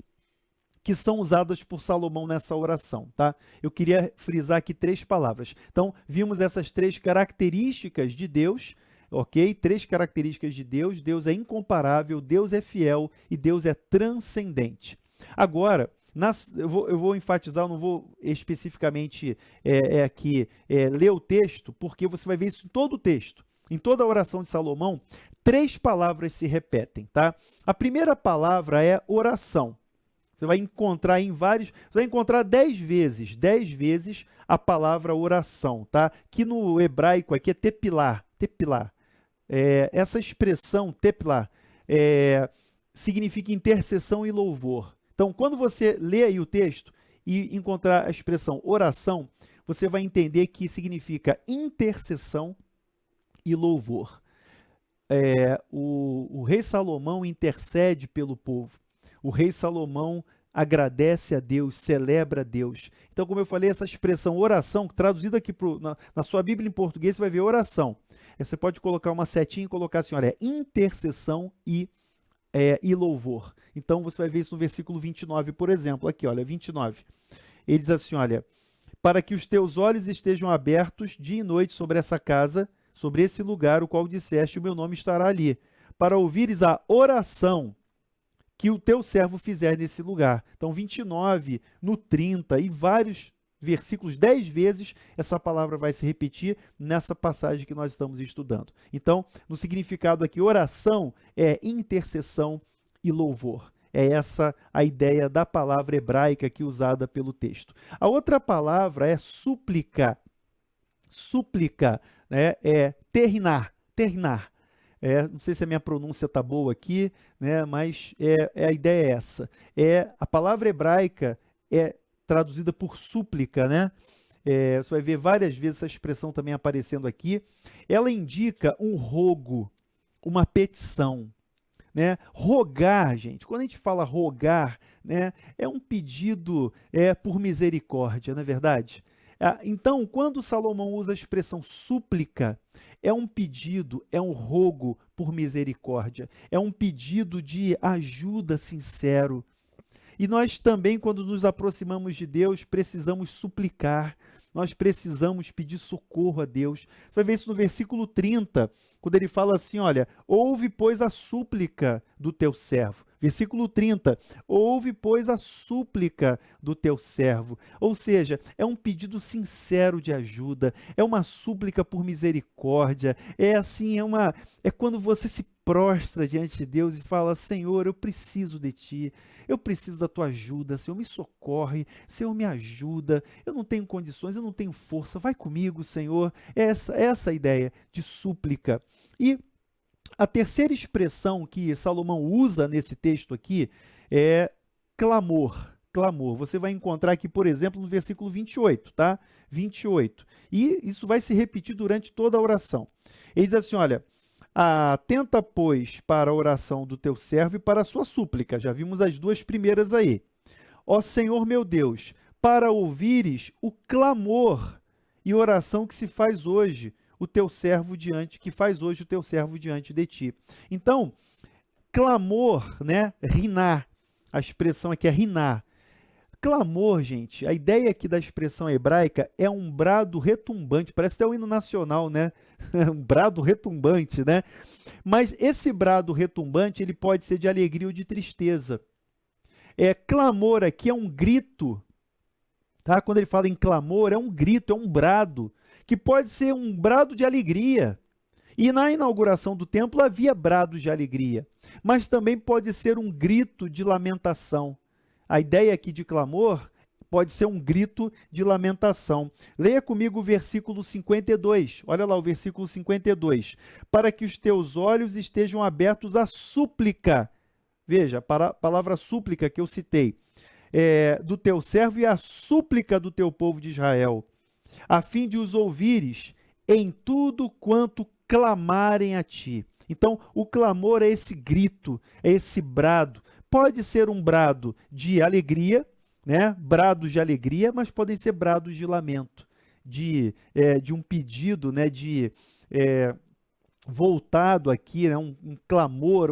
que são usadas por Salomão nessa oração, tá? Eu queria frisar aqui 3 palavras. Então, vimos essas 3 características de Deus, ok? 3 características de Deus. Deus é incomparável, Deus é fiel e Deus é transcendente. Agora, eu vou enfatizar, eu não vou especificamente aqui ler o texto, porque você vai ver isso em todo o texto. Em toda a oração de Salomão, 3 palavras se repetem, tá? A primeira palavra é oração. Você vai encontrar você vai encontrar 10 vezes a palavra oração, tá? Que no hebraico aqui é tepilar. Essa expressão tepilar significa intercessão e louvor. Então, quando você lê aí o texto e encontrar a expressão oração, você vai entender que significa intercessão e louvor. O rei Salomão intercede pelo povo. O rei Salomão agradece a Deus, celebra a Deus. Então, como eu falei, essa expressão oração, traduzida aqui na sua Bíblia em português, você vai ver oração. Você pode colocar uma setinha e colocar assim, olha, intercessão e louvor. Então, você vai ver isso no versículo 29, por exemplo. Aqui, olha, 29. Ele diz assim, olha, para que os teus olhos estejam abertos dia e noite sobre essa casa, sobre esse lugar, o qual disseste, o meu nome estará ali, para ouvires a oração que o teu servo fizer nesse lugar. Então, 29, no 30 e vários versículos, 10 vezes, essa palavra vai se repetir nessa passagem que nós estamos estudando. Então, no significado aqui, oração é intercessão e louvor. É essa a ideia da palavra hebraica aqui usada pelo texto. A outra palavra é súplica. Súplica, né, é ternar. Não sei se a minha pronúncia está boa aqui, né, mas a ideia é essa. A palavra hebraica é traduzida por súplica, né? Você vai ver várias vezes essa expressão também aparecendo aqui. Ela indica um rogo, uma petição, né? Rogar, gente, quando a gente fala rogar, né, é um pedido por misericórdia, não é verdade? Então, quando Salomão usa a expressão súplica, é um pedido, é um rogo por misericórdia, é um pedido de ajuda sincero. E nós também, quando nos aproximamos de Deus, precisamos suplicar, nós precisamos pedir socorro a Deus. Você vai ver isso no versículo 30, quando ele fala assim, olha, ouve, pois, a súplica do teu servo. Versículo 30, ouve, pois, a súplica do teu servo. Ou seja, é um pedido sincero de ajuda, é uma súplica por misericórdia, é quando você se prostra diante de Deus e fala, Senhor, eu preciso de Ti, eu preciso da Tua ajuda, Senhor, me socorre, Senhor, me ajuda, eu não tenho condições, eu não tenho força, vai comigo, Senhor. Essa a ideia de súplica. E a terceira expressão que Salomão usa nesse texto aqui é clamor. Clamor. Você vai encontrar aqui, por exemplo, no versículo 28, tá? 28. E isso vai se repetir durante toda a oração. Ele diz assim, olha, atenta, pois, para a oração do teu servo e para a sua súplica. Já vimos as 2 primeiras aí. Ó Senhor meu Deus, para ouvires o clamor e oração que se faz hoje, o teu servo diante de ti. Então, clamor, né? Rinar. A expressão aqui é rinar. Clamor, gente, a ideia aqui da expressão hebraica é um brado retumbante, parece até o hino nacional, né? Um brado retumbante, né? Mas esse brado retumbante, ele pode ser de alegria ou de tristeza. Clamor aqui é um grito, tá? Quando ele fala em clamor, é um grito, é um brado, que pode ser um brado de alegria. E na inauguração do templo havia brados de alegria, mas também pode ser um grito de lamentação. A ideia aqui de clamor pode ser um grito de lamentação. Leia comigo o versículo 52. Olha lá o versículo 52. Para que os teus olhos estejam abertos à súplica. Veja, a palavra súplica que eu citei. Do teu servo e a súplica do teu povo de Israel, a fim de os ouvires em tudo quanto clamarem a ti. Então, o clamor é esse grito, é esse brado. Pode ser um brado de alegria, né? Brados de alegria, mas podem ser brados de lamento, de um pedido, né? Voltado aqui, né, um clamor,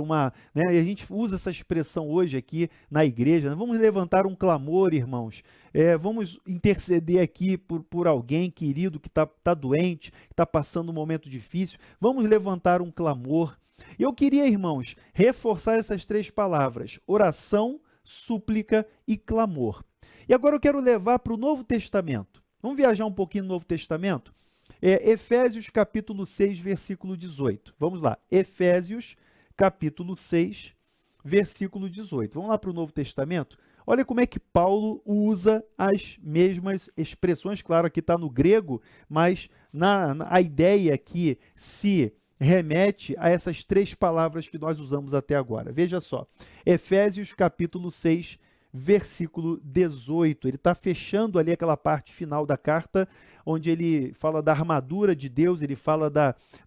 né, e a gente usa essa expressão hoje aqui na igreja, né, vamos levantar um clamor, irmãos, vamos interceder aqui por alguém querido que está doente, que está passando um momento difícil, vamos levantar um clamor. Eu queria, irmãos, reforçar essas três palavras, oração, súplica e clamor. E agora eu quero levar para o Novo Testamento. Vamos viajar um pouquinho no Novo Testamento? Efésios capítulo 6, versículo 18. Vamos lá, Efésios capítulo 6, versículo 18. Vamos lá para o Novo Testamento? Olha como é que Paulo usa as mesmas expressões, claro, aqui está no grego, mas a ideia aqui se remete a essas três palavras que nós usamos até agora. Veja só, Efésios capítulo 6, versículo 18, ele está fechando ali aquela parte final da carta, onde ele fala da armadura de Deus, ele fala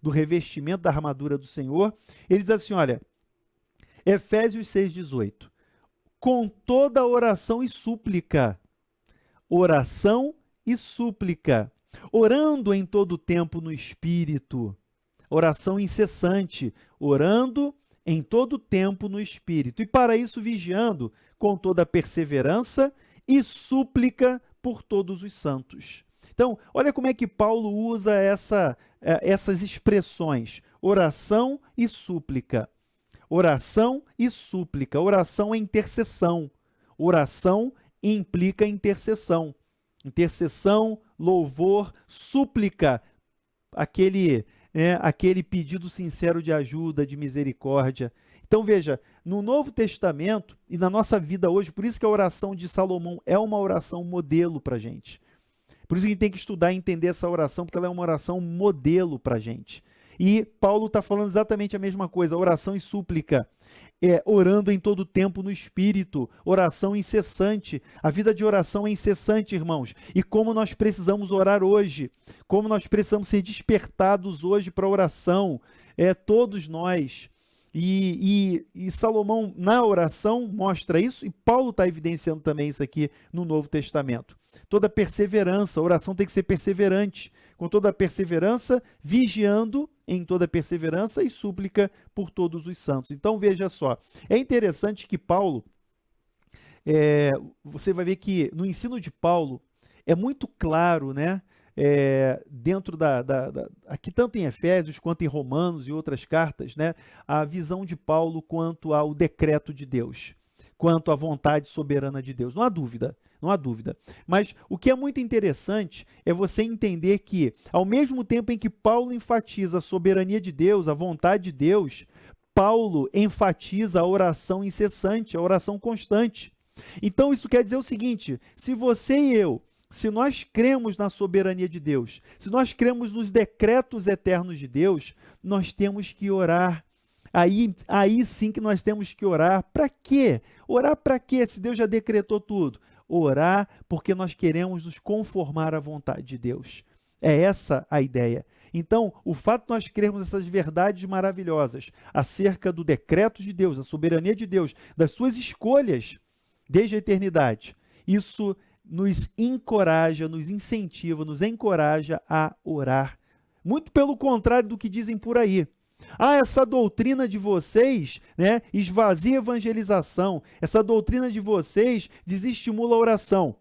do revestimento da armadura do Senhor. Ele diz assim, olha, Efésios 6,18, com toda oração e súplica, orando em todo tempo no Espírito, oração incessante, orando em todo tempo no Espírito, e para isso vigiando com toda perseverança e súplica por todos os santos. Então, olha como é que Paulo usa essas expressões, oração e súplica. Oração e súplica. Oração é intercessão. Oração implica intercessão. Intercessão, louvor, súplica, aquele pedido sincero de ajuda, de misericórdia. Então veja, no Novo Testamento e na nossa vida hoje, por isso que a oração de Salomão é uma oração modelo para a gente. Por isso que a gente tem que estudar e entender essa oração, porque ela é uma oração modelo para a gente. E Paulo está falando exatamente a mesma coisa, oração e súplica. Orando em todo tempo no Espírito, oração incessante. A vida de oração é incessante, irmãos. E como nós precisamos orar hoje, como nós precisamos ser despertados hoje para a oração, todos nós. E Salomão, na oração, mostra isso, e Paulo está evidenciando também isso aqui no Novo Testamento. Toda perseverança, a oração tem que ser perseverante, com toda a perseverança, vigiando em toda perseverança e súplica por todos os santos. Então, veja só, é interessante que Paulo, você vai ver que no ensino de Paulo, é muito claro, né? Dentro aqui tanto em Efésios quanto em Romanos e outras cartas, né, a visão de Paulo quanto ao decreto de Deus, quanto à vontade soberana de Deus. Não há dúvida, não há dúvida. Mas o que é muito interessante é você entender que, ao mesmo tempo em que Paulo enfatiza a soberania de Deus, a vontade de Deus, Paulo enfatiza a oração incessante, a oração constante. Então isso quer dizer o seguinte, se você e eu, se nós cremos na soberania de Deus, se nós cremos nos decretos eternos de Deus, nós temos que orar. Aí sim que nós temos que orar. Para quê? Orar para quê? Se Deus já decretou tudo. Orar porque nós queremos nos conformar à vontade de Deus. É essa a ideia. Então, o fato de nós crermos essas verdades maravilhosas acerca do decreto de Deus, da soberania de Deus, das suas escolhas desde a eternidade, isso nos encoraja, nos incentiva, nos encoraja a orar. Muito pelo contrário do que dizem por aí. Essa doutrina de vocês, né, esvazia a evangelização. Essa doutrina de vocês desestimula a oração.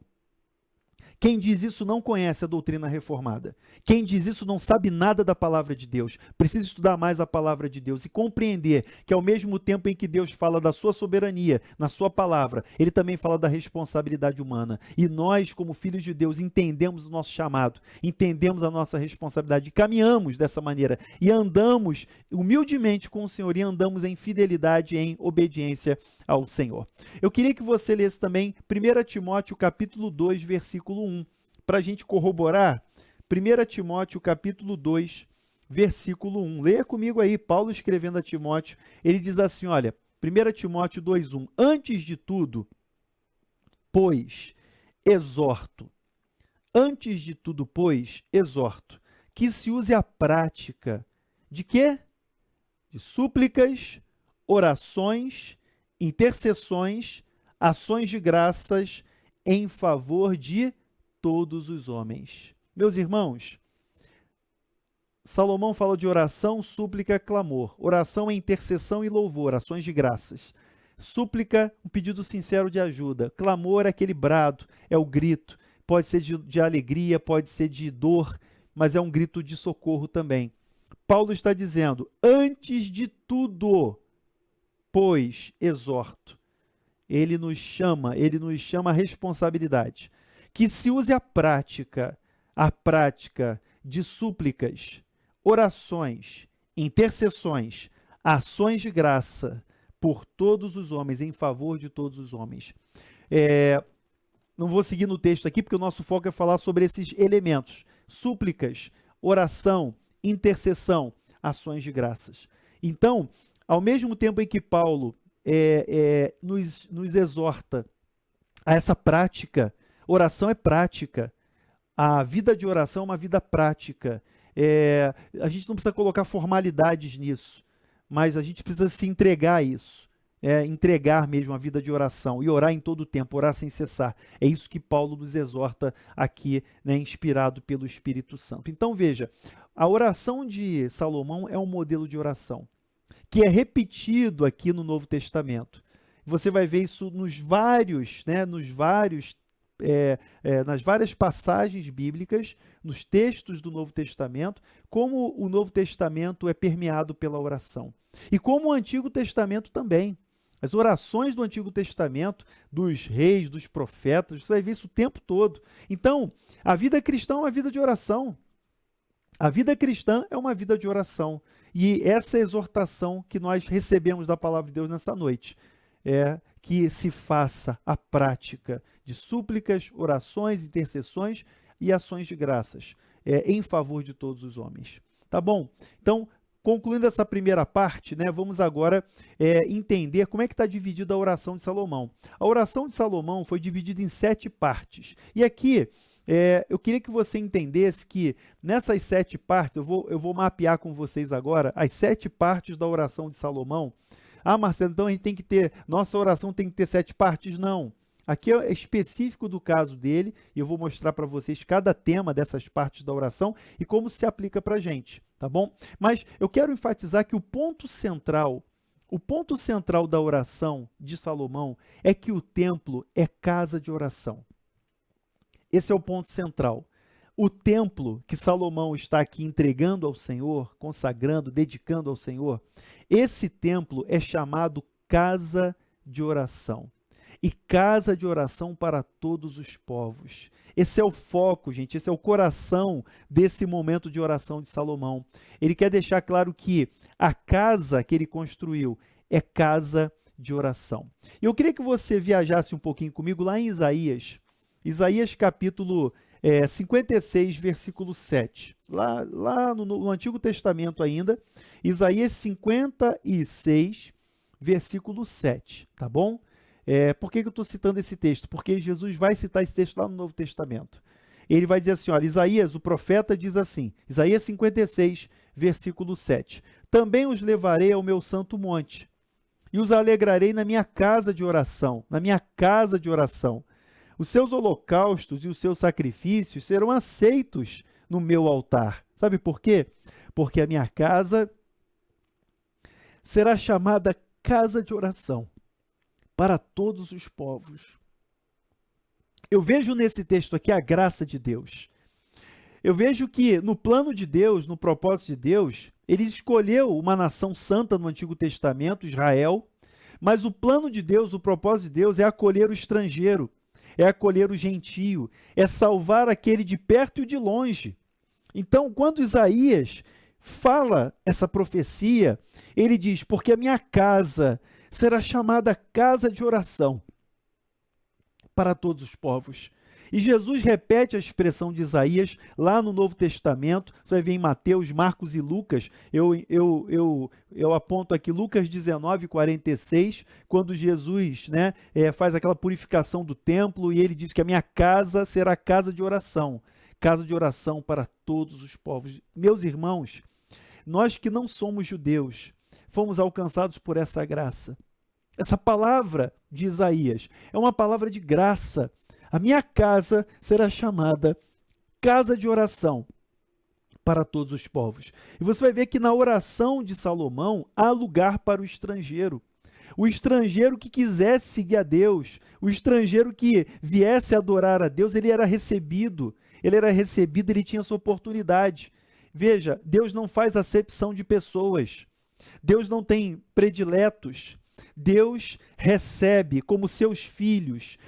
Quem diz isso não conhece a doutrina reformada. Quem diz isso não sabe nada da palavra de Deus. Precisa estudar mais a palavra de Deus e compreender que ao mesmo tempo em que Deus fala da sua soberania, na sua palavra, ele também fala da responsabilidade humana. E nós, como filhos de Deus, entendemos o nosso chamado, entendemos a nossa responsabilidade, caminhamos dessa maneira e andamos humildemente com o Senhor e andamos em fidelidade, em obediência ao Senhor. Eu queria que você lesse também 1 Timóteo capítulo 2, versículo 1, para a gente corroborar. 1 Timóteo capítulo 2, versículo 1. Leia comigo aí, Paulo escrevendo a Timóteo, ele diz assim, olha, 1 Timóteo 2, 1, antes de tudo, pois, exorto, que se use a prática de quê? de súplicas, orações, intercessões, ações de graças em favor de todos os homens. Meus irmãos, Salomão fala de oração, súplica, clamor. Oração é intercessão e louvor, ações de graças. Súplica, um pedido sincero de ajuda. Clamor é aquele brado, é o grito. Pode ser de alegria, pode ser de dor, mas é um grito de socorro também. Paulo está dizendo, antes de tudo, pois, exorto. Ele nos chama à responsabilidade. Que se use a prática de súplicas, orações, intercessões, ações de graça por todos os homens, em favor de todos os homens. Não vou seguir no texto aqui, porque o nosso foco é falar sobre esses elementos. Súplicas, oração, intercessão, ações de graças. Então, ao mesmo tempo em que Paulo nos exorta a essa prática, oração é prática, a vida de oração é uma vida prática. A gente não precisa colocar formalidades nisso, mas a gente precisa se entregar a isso. Entregar mesmo a vida de oração e orar em todo o tempo, orar sem cessar. É isso que Paulo nos exorta aqui, né, inspirado pelo Espírito Santo. Então veja, a oração de Salomão é um modelo de oração que é repetido aqui no Novo Testamento. Você vai ver isso nas várias passagens bíblicas, nos textos do Novo Testamento, como o Novo Testamento é permeado pela oração. E como o Antigo Testamento também. As orações do Antigo Testamento, dos reis, dos profetas, você vai ver isso o tempo todo. Então, a vida cristã é uma vida de oração. A vida cristã é uma vida de oração. E essa é a exortação que nós recebemos da palavra de Deus nessa noite. Que se faça a prática de súplicas, orações, intercessões e ações de graças em favor de todos os homens. Tá bom? Então, concluindo essa primeira parte, né, vamos agora entender como é que está dividida a oração de Salomão. A oração de Salomão foi dividida em 7 partes. E aqui, eu queria que você entendesse que nessas 7 partes, eu vou mapear com vocês agora as 7 partes da oração de Salomão. Ah, Marcelo, então a gente tem que ter, nossa oração tem que ter 7 partes? Não. Aqui é específico do caso dele, e eu vou mostrar para vocês cada tema dessas partes da oração e como se aplica para a gente, tá bom? Mas eu quero enfatizar que o ponto central da oração de Salomão é que o templo é casa de oração. Esse é o ponto central. O templo que Salomão está aqui entregando ao Senhor, consagrando, dedicando ao Senhor, esse templo é chamado casa de oração. E casa de oração para todos os povos. Esse é o foco, gente, esse é o coração desse momento de oração de Salomão. Ele quer deixar claro que a casa que ele construiu é casa de oração. Eu queria que você viajasse um pouquinho comigo lá em Isaías capítulo 56, versículo 7. Lá no Antigo Testamento ainda, Isaías 56, versículo 7, tá bom? Por que eu estou citando esse texto? Porque Jesus vai citar esse texto lá no Novo Testamento. Ele vai dizer assim, olha, Isaías, o profeta, diz assim, Isaías 56, versículo 7. Também os levarei ao meu santo monte, e os alegrarei na minha casa de oração, Os seus holocaustos e os seus sacrifícios serão aceitos no meu altar. Sabe por quê? Porque a minha casa será chamada casa de oração para todos os povos. Eu vejo nesse texto aqui a graça de Deus. Eu vejo que no plano de Deus, no propósito de Deus, ele escolheu uma nação santa no Antigo Testamento, Israel, mas o plano de Deus, o propósito de Deus é acolher o estrangeiro, é acolher o gentio, é salvar aquele de perto e de longe. Então, quando Isaías fala essa profecia, ele diz, porque a minha casa será chamada casa de oração para todos os povos. E Jesus repete a expressão de Isaías lá no Novo Testamento. Você vai ver em Mateus, Marcos e Lucas. Eu aponto aqui Lucas 19, 46, quando Jesus faz aquela purificação do templo e ele diz que a minha casa será casa de oração para todos os povos. Meus irmãos, nós que não somos judeus, fomos alcançados por essa graça. Essa palavra de Isaías é uma palavra de graça. A minha casa será chamada casa de oração para todos os povos. E você vai ver que na oração de Salomão há lugar para o estrangeiro. O estrangeiro que quisesse seguir a Deus, o estrangeiro que viesse adorar a Deus, ele era recebido, ele tinha sua oportunidade. Veja, Deus não faz acepção de pessoas, Deus não tem prediletos, Deus recebe como seus filhos,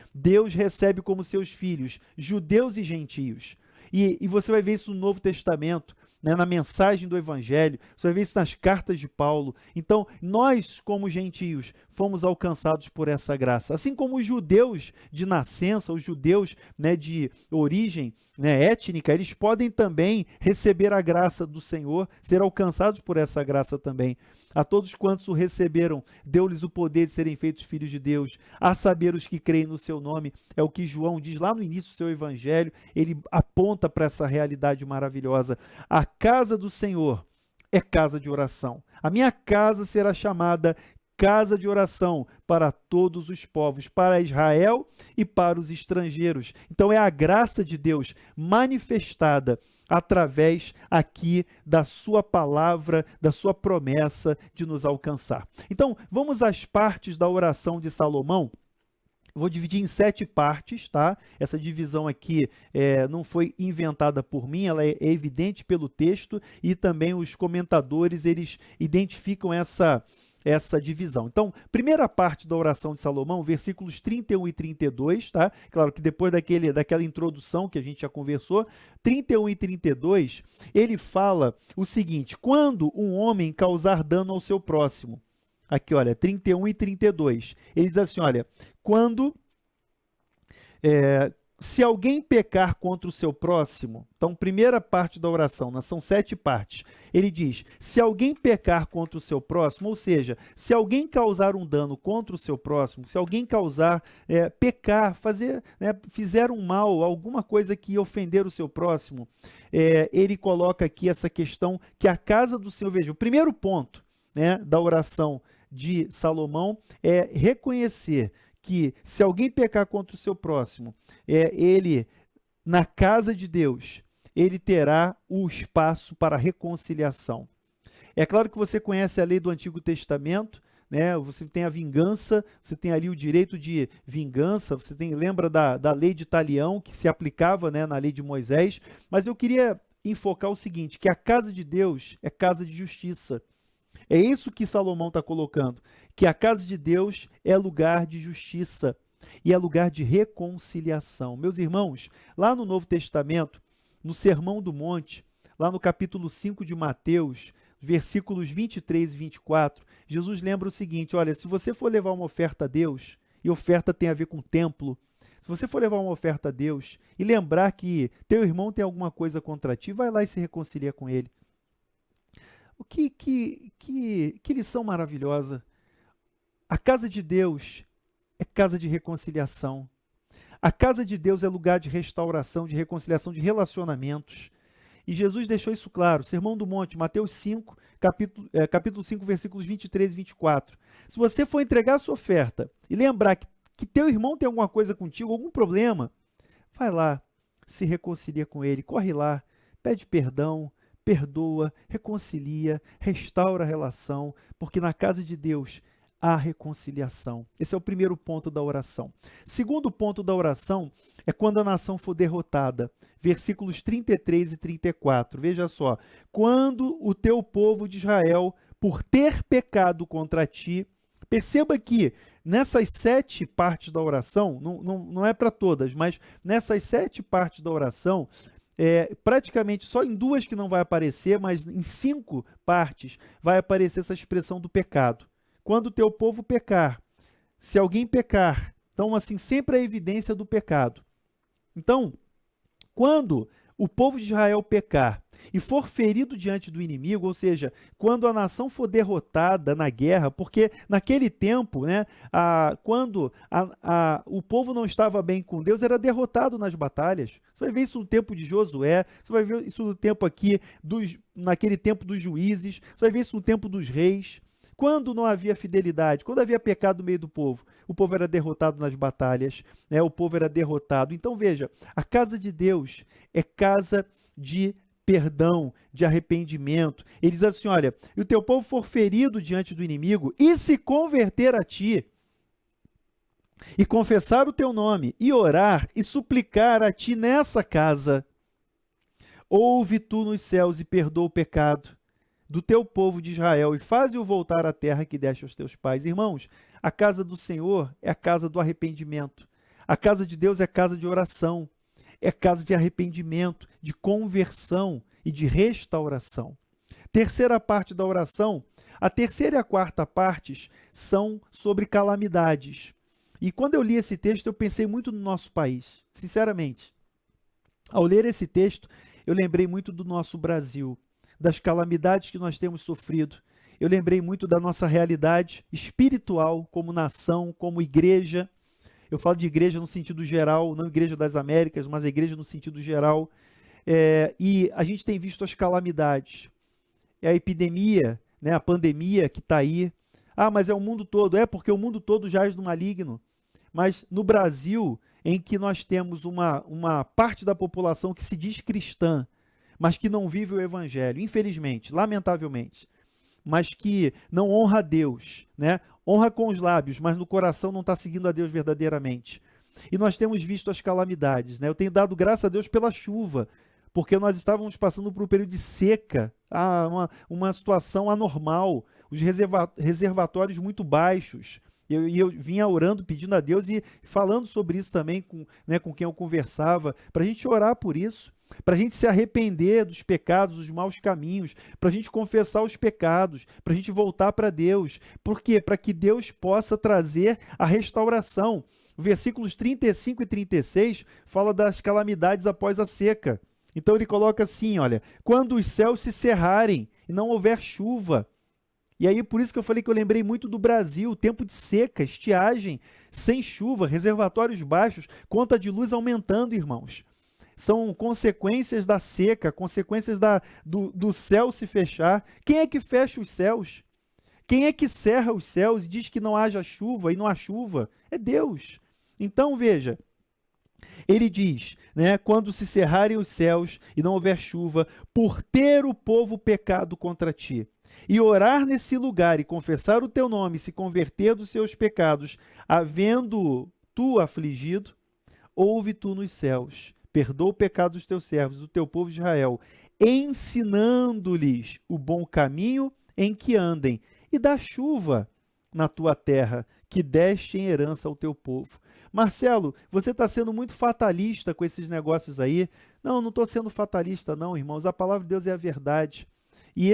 judeus e gentios. E você vai ver isso no Novo Testamento, né, na mensagem do Evangelho, você vai ver isso nas cartas de Paulo. Então, nós, como gentios, fomos alcançados por essa graça. Assim como os judeus de nascença, os judeus, né, de origem, né, étnica, eles podem também receber a graça do Senhor, ser alcançados por essa graça também. A todos quantos o receberam, deu-lhes o poder de serem feitos filhos de Deus, a saber os que creem no seu nome. É o que João diz lá no início do seu evangelho, ele aponta para essa realidade maravilhosa. A casa do Senhor é casa de oração. A minha casa será chamada casa de oração para todos os povos, para Israel e para os estrangeiros. Então é a graça de Deus manifestada através aqui da sua palavra, da sua promessa de nos alcançar. Então, vamos às partes da oração de Salomão. Vou dividir em 7 partes, tá? Essa divisão aqui não foi inventada por mim, ela é evidente pelo texto e também os comentadores, eles identificam essa divisão. Então, primeira parte da oração de Salomão, versículos 31 e 32, tá? Claro que depois daquela introdução que a gente já conversou, 31 e 32, ele fala o seguinte: quando um homem causar dano ao seu próximo, aqui olha, 31 e 32, ele diz assim, olha, se alguém pecar contra o seu próximo, então primeira parte da oração, né, são 7 partes, ele diz, se alguém pecar contra o seu próximo, ou seja, se alguém causar um dano contra o seu próximo, se alguém causar, pecar, fizer um mal, alguma coisa que ofender o seu próximo, ele coloca aqui essa questão que a casa do Senhor, veja, o primeiro ponto, né, da oração de Salomão é reconhecer que se alguém pecar contra o seu próximo, ele, na casa de Deus, ele terá o espaço para reconciliação. É claro que você conhece a lei do Antigo Testamento, né? Você tem a vingança, você tem ali o direito de vingança, lembra da lei de Talião, que se aplicava, né, na lei de Moisés, mas eu queria enfocar o seguinte, que a casa de Deus é casa de justiça. É isso que Salomão está colocando, que a casa de Deus é lugar de justiça e é lugar de reconciliação. Meus irmãos, lá no Novo Testamento, no Sermão do Monte, lá no capítulo 5 de Mateus, versículos 23 e 24, Jesus lembra o seguinte, olha, se você for levar uma oferta a Deus, e oferta tem a ver com templo, se você for levar uma oferta a Deus e lembrar que teu irmão tem alguma coisa contra ti, vai lá e se reconcilia com ele. Que lição maravilhosa. A casa de Deus é casa de reconciliação. A casa de Deus é lugar de restauração, de reconciliação, de relacionamentos. E Jesus deixou isso claro. Sermão do Monte, Mateus 5, capítulo 5, versículos 23 e 24. Se você for entregar a sua oferta e lembrar que teu irmão tem alguma coisa contigo, algum problema, vai lá, se reconcilia com ele, corre lá, pede perdão, perdoa, reconcilia, restaura a relação, porque na casa de Deus há reconciliação. Esse é o primeiro ponto da oração. Segundo ponto da oração é quando a nação for derrotada. Versículos 33 e 34. Veja só. Quando o teu povo de Israel, por ter pecado contra ti, perceba que nessas 7 partes da oração, não é para todas, mas nessas 7 partes da oração, praticamente só em 2 que não vai aparecer, mas em 5 partes vai aparecer essa expressão do pecado. Quando o teu povo pecar, se alguém pecar, então assim, sempre a evidência do pecado. Então, quando o povo de Israel pecar e for ferido diante do inimigo, ou seja, quando a nação for derrotada na guerra, porque naquele tempo, né, quando o povo não estava bem com Deus, era derrotado nas batalhas. Você vai ver isso no tempo de Josué, você vai ver isso no tempo aqui, naquele tempo dos juízes, você vai ver isso no tempo dos reis. Quando não havia fidelidade, quando havia pecado no meio do povo, o povo era derrotado nas batalhas, né? O povo era derrotado. Então veja, a casa de Deus é casa de perdão, de arrependimento. Ele diz assim, olha, e o teu povo for ferido diante do inimigo e se converter a ti, e confessar o teu nome, e orar, e suplicar a ti nessa casa, ouve tu nos céus e perdoa o pecado do teu povo de Israel, e faze-o voltar à terra que deste aos teus pais. Irmãos, a casa do Senhor é a casa do arrependimento. A casa de Deus é casa de oração, é casa de arrependimento, de conversão e de restauração. Terceira parte da oração, a terceira e a quarta partes são sobre calamidades. E quando eu li esse texto, eu pensei muito no nosso país, sinceramente. Ao ler esse texto, eu lembrei muito do nosso Brasil, das calamidades que nós temos sofrido. Eu lembrei muito da nossa realidade espiritual, como nação, como igreja. Eu falo de igreja no sentido geral, não igreja das Américas, mas a igreja no sentido geral. E a gente tem visto as calamidades. É a epidemia, né, a pandemia que está aí. Ah, mas é o mundo todo. É porque o mundo todo jaz no maligno. Mas no Brasil, em que nós temos uma parte da população que se diz cristã, mas que não vive o evangelho, infelizmente, lamentavelmente, mas que não honra a Deus, né? Honra com os lábios, mas no coração não está seguindo a Deus verdadeiramente. E nós temos visto as calamidades, né? Eu tenho dado graças a Deus pela chuva, porque nós estávamos passando por um período de seca, uma situação anormal, os reservatórios muito baixos. Eu vinha orando, pedindo a Deus e falando sobre isso também com quem eu conversava, para a gente orar por isso, para a gente se arrepender dos pecados, dos maus caminhos, para a gente confessar os pecados, para a gente voltar para Deus. Por quê? Para que Deus possa trazer a restauração. Versículos 35 e 36 fala das calamidades após a seca. Então ele coloca assim, olha, quando os céus se cerrarem e não houver chuva. E aí por isso que eu falei que eu lembrei muito do Brasil, tempo de seca, estiagem, sem chuva, reservatórios baixos, conta de luz aumentando, irmãos. São consequências da seca, consequências do céu se fechar. Quem é que fecha os céus? Quem é que cerra os céus e diz que não haja chuva e não há chuva? É Deus. Então veja, ele diz, né, quando se cerrarem os céus e não houver chuva, por ter o povo pecado contra ti, e orar nesse lugar e confessar o teu nome, e se converter dos seus pecados, havendo tu afligido, ouve tu nos céus, perdoa o pecado dos teus servos, do teu povo de Israel, ensinando-lhes o bom caminho em que andem, e dá chuva na tua terra, que deste em herança ao teu povo. Marcelo, você está sendo muito fatalista com esses negócios aí. Não, não estou sendo fatalista não, irmãos. A palavra de Deus é a verdade. E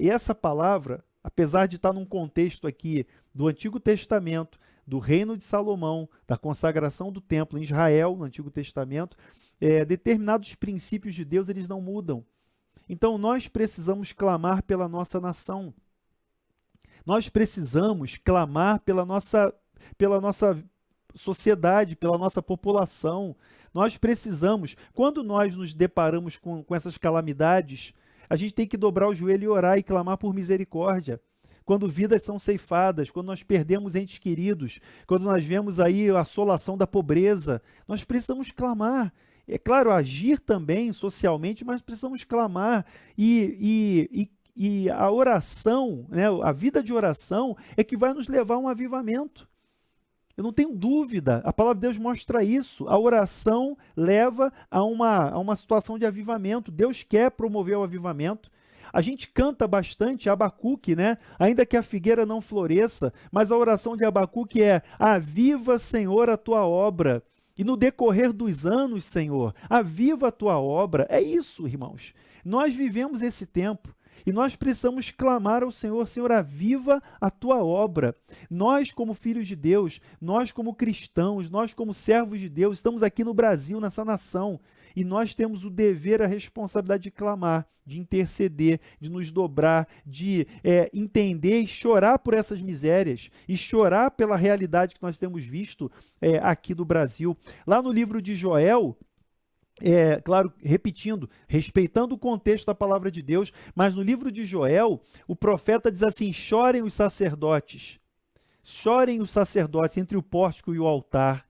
essa palavra, apesar de estar num contexto aqui do Antigo Testamento, do reino de Salomão, da consagração do templo em Israel, no Antigo Testamento, determinados princípios de Deus, eles não mudam. Então, nós precisamos clamar pela nossa nação. Nós precisamos clamar pela nossa sociedade, pela nossa população. Nós precisamos, quando nós nos deparamos com essas calamidades, a gente tem que dobrar o joelho e orar e clamar por misericórdia. Quando vidas são ceifadas, quando nós perdemos entes queridos, quando nós vemos aí a assolação da pobreza, nós precisamos clamar. É claro, agir também socialmente, mas precisamos clamar. E a oração, né, a vida de oração é que vai nos levar a um avivamento. Eu não tenho dúvida, a palavra de Deus mostra isso. A oração leva a uma situação de avivamento. Deus quer promover o avivamento. A gente canta bastante Abacuque, né? Ainda que a figueira não floresça, mas a oração de Abacuque é: aviva, Senhor, a tua obra. E no decorrer dos anos, Senhor, aviva a tua obra. É isso, irmãos. Nós vivemos esse tempo. E nós precisamos clamar ao Senhor: Senhor, aviva a tua obra. Nós, como filhos de Deus, nós como cristãos, nós como servos de Deus, estamos aqui no Brasil, nessa nação, e nós temos o dever, a responsabilidade de clamar, de interceder, de nos dobrar, de entender e chorar por essas misérias, e chorar pela realidade que nós temos visto aqui no Brasil. Lá no livro de Joel, claro, repetindo, respeitando o contexto da palavra de Deus, mas no livro de Joel, o profeta diz assim: chorem os sacerdotes entre o pórtico e o altar,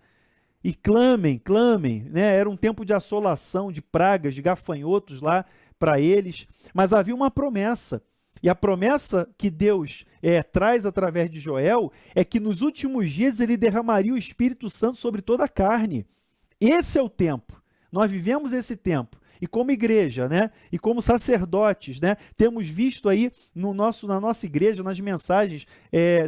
e clamem, clamem, né? Era um tempo de assolação, de pragas, de gafanhotos lá para eles, mas havia uma promessa. E a promessa que Deus traz através de Joel é que nos últimos dias ele derramaria o Espírito Santo sobre toda a carne. Esse é o tempo. Nós vivemos esse tempo. E como igreja, né? E como sacerdotes, né? Temos visto aí na nossa igreja, nas mensagens,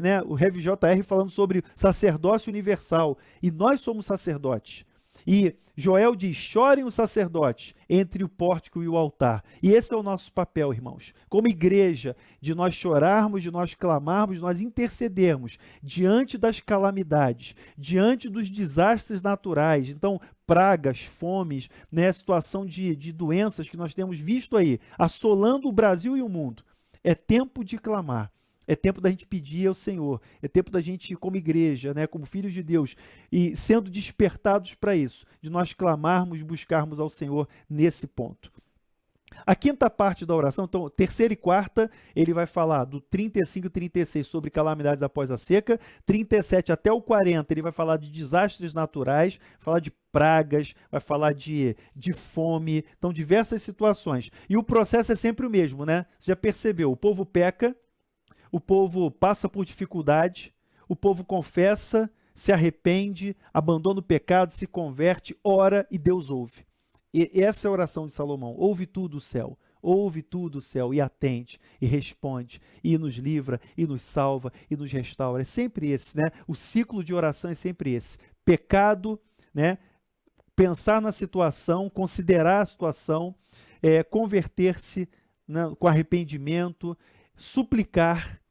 né? O Rev JR falando sobre sacerdócio universal. E nós somos sacerdotes. E Joel diz: chorem os sacerdotes entre o pórtico e o altar. E esse é o nosso papel, irmãos. Como igreja, de nós chorarmos, de nós clamarmos, de nós intercedermos diante das calamidades, diante dos desastres naturais. Então, pragas, fomes, né, situação de doenças que nós temos visto aí, assolando o Brasil e o mundo. É tempo de clamar. É tempo da gente pedir ao Senhor, é tempo da gente, como igreja, né, como filhos de Deus, e sendo despertados para isso, de nós clamarmos, buscarmos ao Senhor nesse ponto. A quinta parte da oração, então, terceira e quarta, ele vai falar do 35 e 36 sobre calamidades após a seca, 37 até o 40, ele vai falar de desastres naturais, falar de pragas, vai falar de fome, então diversas situações. E o processo é sempre o mesmo, né? Você já percebeu, o povo peca, o povo passa por dificuldade, o povo confessa, se arrepende, abandona o pecado, se converte, ora e Deus ouve. E essa é a oração de Salomão. Ouve tudo o céu, e atende, e responde, e nos livra, e nos salva, e nos restaura. É sempre esse, né? O ciclo de oração é sempre esse. Pecado, né? Pensar na situação, considerar a situação, converter-se, né, com arrependimento, suplicar,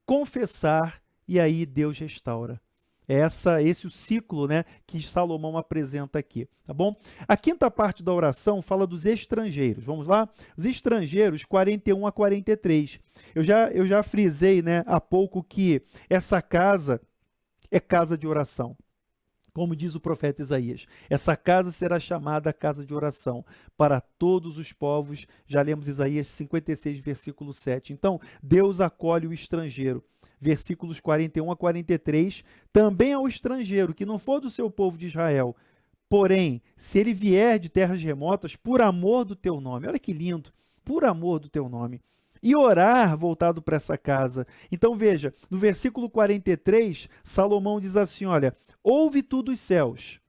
confessar, e aí Deus restaura. Esse é o ciclo, né, que Salomão apresenta aqui, tá bom? A quinta parte da oração fala dos estrangeiros. Vamos lá? Os estrangeiros, 41 a 43. Eu já frisei, né, há pouco que essa casa é casa de oração. Como diz o profeta Isaías, essa casa será chamada casa de oração para todos os povos. Já lemos Isaías 56, versículo 7. Então, Deus acolhe o estrangeiro. Versículos 41 a 43, também ao estrangeiro, que não for do seu povo de Israel. Porém, se ele vier de terras remotas, por amor do teu nome, olha que lindo, por amor do teu nome, e orar voltado para essa casa. Então veja, no versículo 43, Salomão diz assim, olha, ouve tu dos céus,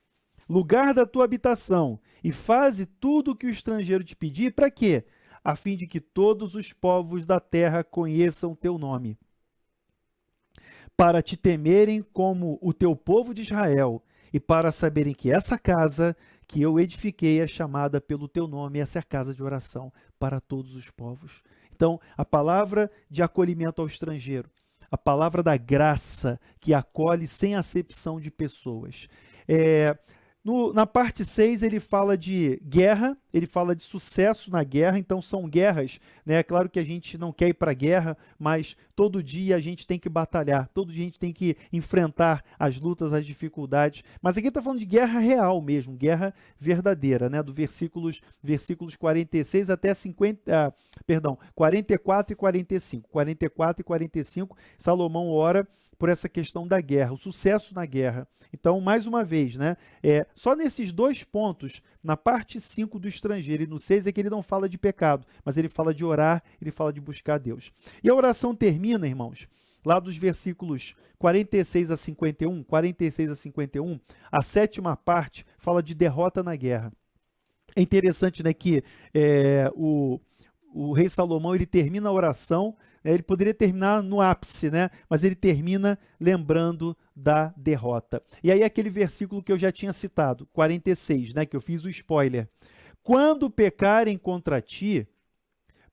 lugar da tua habitação, e faze tudo o que o estrangeiro te pedir, para quê? A fim de que todos os povos da terra conheçam o teu nome, para te temerem como o teu povo de Israel, e para saberem que essa casa que eu edifiquei é chamada pelo teu nome, essa é a casa de oração para todos os povos. Então, a palavra de acolhimento ao estrangeiro, a palavra da graça que acolhe sem acepção de pessoas. Na parte 6, ele fala de guerra, ele fala de sucesso na guerra, então são guerras, né? É claro que a gente não quer ir para a guerra, mas todo dia a gente tem que batalhar, todo dia a gente tem que enfrentar as lutas, as dificuldades, mas aqui está falando de guerra real mesmo, guerra verdadeira, né? Do versículos 46 até 44 e 45. 44 e 45, Salomão ora por essa questão da guerra, o sucesso na guerra. Então, mais uma vez, né? Só nesses dois pontos, na parte 5 do estrangeiro e no 6, é que ele não fala de pecado, mas ele fala de orar, ele fala de buscar a Deus. E a oração termina, irmãos, lá dos versículos 46 a 51, a sétima parte fala de derrota na guerra. É interessante, né, que o rei Salomão, ele termina a oração, ele poderia terminar no ápice, né? Mas ele termina lembrando da derrota. E aí aquele versículo que eu já tinha citado, 46, né? Que eu fiz o spoiler. Quando pecarem contra ti,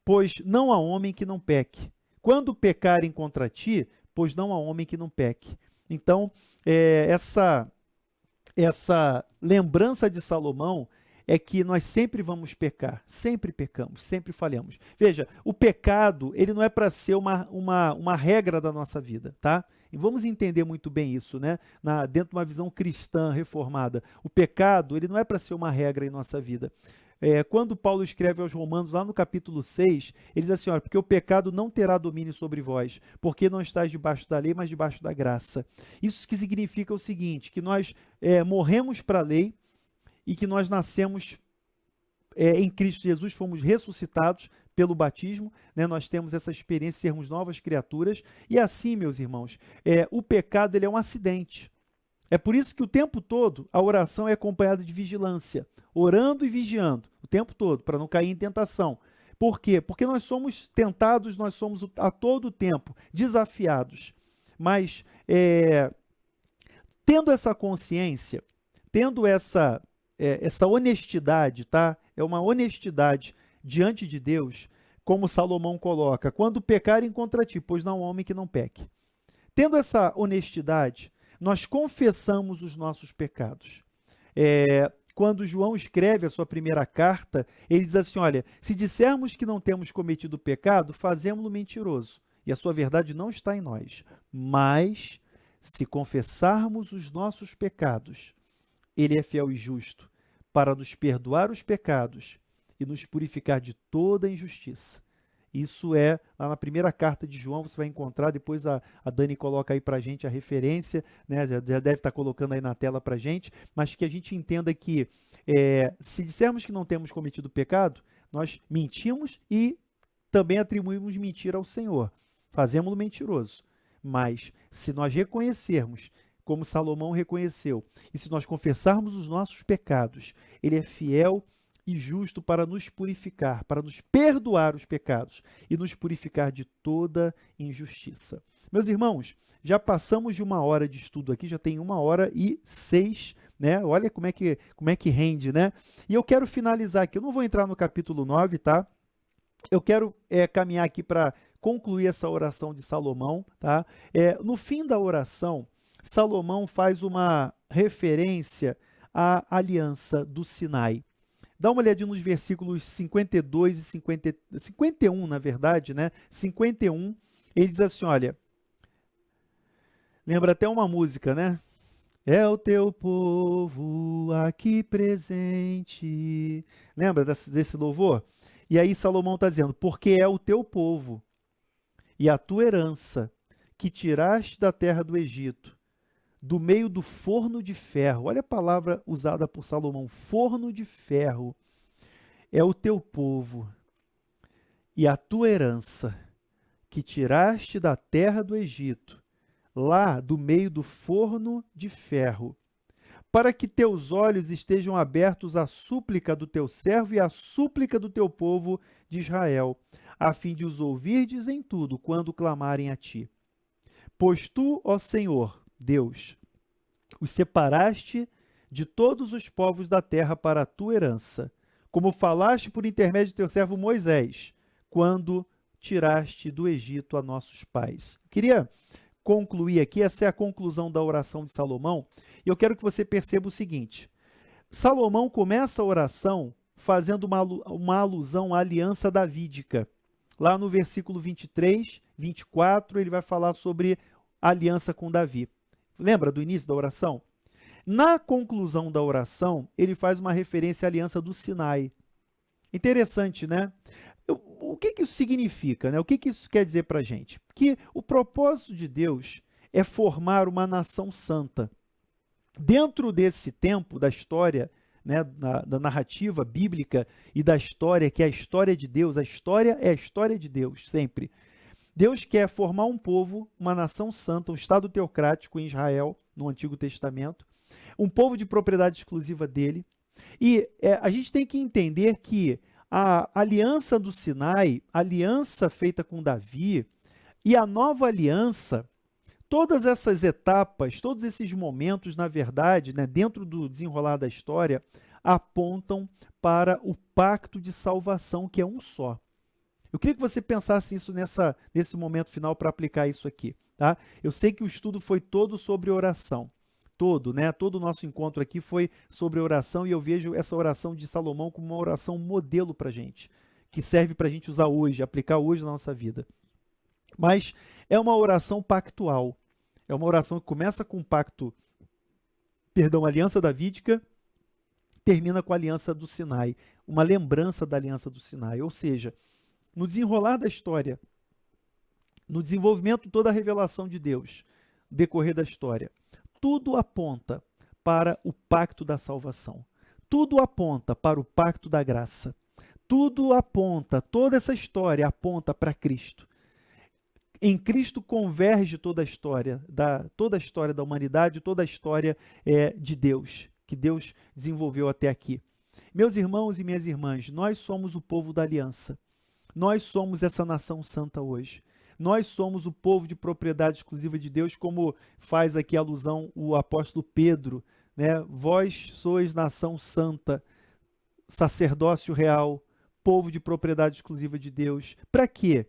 pois não há homem que não peque. Quando pecarem contra ti, pois não há homem que não peque. Então, essa lembrança de Salomão é que nós sempre vamos pecar, sempre pecamos, sempre falhamos. Veja, o pecado, ele não é para ser uma regra da nossa vida, tá? E vamos entender muito bem isso, né? Dentro de uma visão cristã reformada. O pecado, ele não é para ser uma regra em nossa vida. Quando Paulo escreve aos Romanos, lá no capítulo 6, ele diz assim, olha, porque o pecado não terá domínio sobre vós, porque não estáis debaixo da lei, mas debaixo da graça. Isso que significa o seguinte, que nós morremos para a lei e que nós nascemos em Cristo Jesus, fomos ressuscitados pelo batismo, né? Nós temos essa experiência de sermos novas criaturas, e assim, meus irmãos, o pecado ele é um acidente. É por isso que o tempo todo a oração é acompanhada de vigilância, orando e vigiando o tempo todo, para não cair em tentação. Por quê? Porque nós somos tentados, nós somos a todo tempo desafiados. Mas tendo essa consciência, tendo essa honestidade, tá? É uma honestidade diante de Deus, como Salomão coloca, quando pecarem contra ti, pois não há homem que não peque. Tendo essa honestidade, nós confessamos os nossos pecados. Quando João escreve a sua primeira carta, ele diz assim, olha, se dissermos que não temos cometido pecado, fazemos-lo mentiroso, e a sua verdade não está em nós. Mas, se confessarmos os nossos pecados, ele é fiel e justo para nos perdoar os pecados e nos purificar de toda injustiça. Isso lá na primeira carta de João, você vai encontrar, depois a Dani coloca aí para a gente a referência, né? Já deve estar colocando aí na tela para a gente, mas que a gente entenda que se dissermos que não temos cometido pecado, nós mentimos e também atribuímos mentira ao Senhor, fazemos-lo mentiroso. Mas se nós reconhecermos, como Salomão reconheceu, e se nós confessarmos os nossos pecados, ele é fiel e justo para nos purificar, para nos perdoar os pecados e nos purificar de toda injustiça. Meus irmãos, já passamos de 1 hora de estudo aqui, já tem 1h06, né? Olha como é que rende, né? E eu quero finalizar aqui, eu não vou entrar no capítulo 9, tá? Eu quero caminhar aqui para concluir essa oração de Salomão, tá? No fim da oração, Salomão faz uma referência à aliança do Sinai. Dá uma olhadinha nos versículos 52 e 51, na verdade, né? 51, ele diz assim, olha, lembra até uma música, né? É o teu povo aqui presente. Lembra desse louvor? E aí Salomão está dizendo, porque é o teu povo e a tua herança que tiraste da terra do Egito, do meio do forno de ferro. Olha a palavra usada por Salomão, forno de ferro. É o teu povo e a tua herança que tiraste da terra do Egito, lá do meio do forno de ferro, para que teus olhos estejam abertos à súplica do teu servo e à súplica do teu povo de Israel, a fim de os ouvirdes em tudo, quando clamarem a ti. Pois tu, ó Senhor, Deus, os separaste de todos os povos da terra para a tua herança, como falaste por intermédio de teu servo Moisés, quando tiraste do Egito a nossos pais. Queria concluir aqui, essa é a conclusão da oração de Salomão, e eu quero que você perceba o seguinte, Salomão começa a oração fazendo uma alusão à aliança davídica. Lá no versículo 23, 24, ele vai falar sobre a aliança com Davi. Lembra do início da oração? Na conclusão da oração, ele faz uma referência à aliança do Sinai. Interessante, né? O que isso significa, né? O que isso quer dizer para a gente? Que o propósito de Deus é formar uma nação santa. Dentro desse tempo da história, né, da narrativa bíblica e da história, que é a história de Deus, a história é a história de Deus, sempre. Deus quer formar um povo, uma nação santa, um estado teocrático em Israel, no Antigo Testamento, um povo de propriedade exclusiva dele. E a gente tem que entender que a aliança do Sinai, a aliança feita com Davi e a nova aliança, todas essas etapas, todos esses momentos, na verdade, né, dentro do desenrolar da história, apontam para o pacto de salvação, que é um só. Eu queria que você pensasse isso nesse momento final para aplicar isso aqui, tá? Eu sei que o estudo foi todo sobre oração, todo o nosso encontro aqui foi sobre oração, e eu vejo essa oração de Salomão como uma oração modelo para a gente, que serve para a gente usar hoje, aplicar hoje na nossa vida. Mas é uma oração pactual, É uma oração que começa com o pacto, perdão, a aliança davídica, termina com a aliança do Sinai, uma lembrança da aliança do Sinai. Ou seja, no desenrolar da história, no desenvolvimento de toda a revelação de Deus, decorrer da história, tudo aponta para o pacto da salvação. Tudo aponta para o pacto da graça. Tudo aponta, toda essa história aponta para Cristo. Em Cristo converge toda a história da humanidade, toda a história de Deus, que Deus desenvolveu até aqui. Meus irmãos e minhas irmãs, nós somos o povo da aliança. Nós somos essa nação santa hoje. Nós somos o povo de propriedade exclusiva de Deus, como faz aqui alusão o apóstolo Pedro, né? Vós sois nação santa, sacerdócio real, povo de propriedade exclusiva de Deus. Para quê?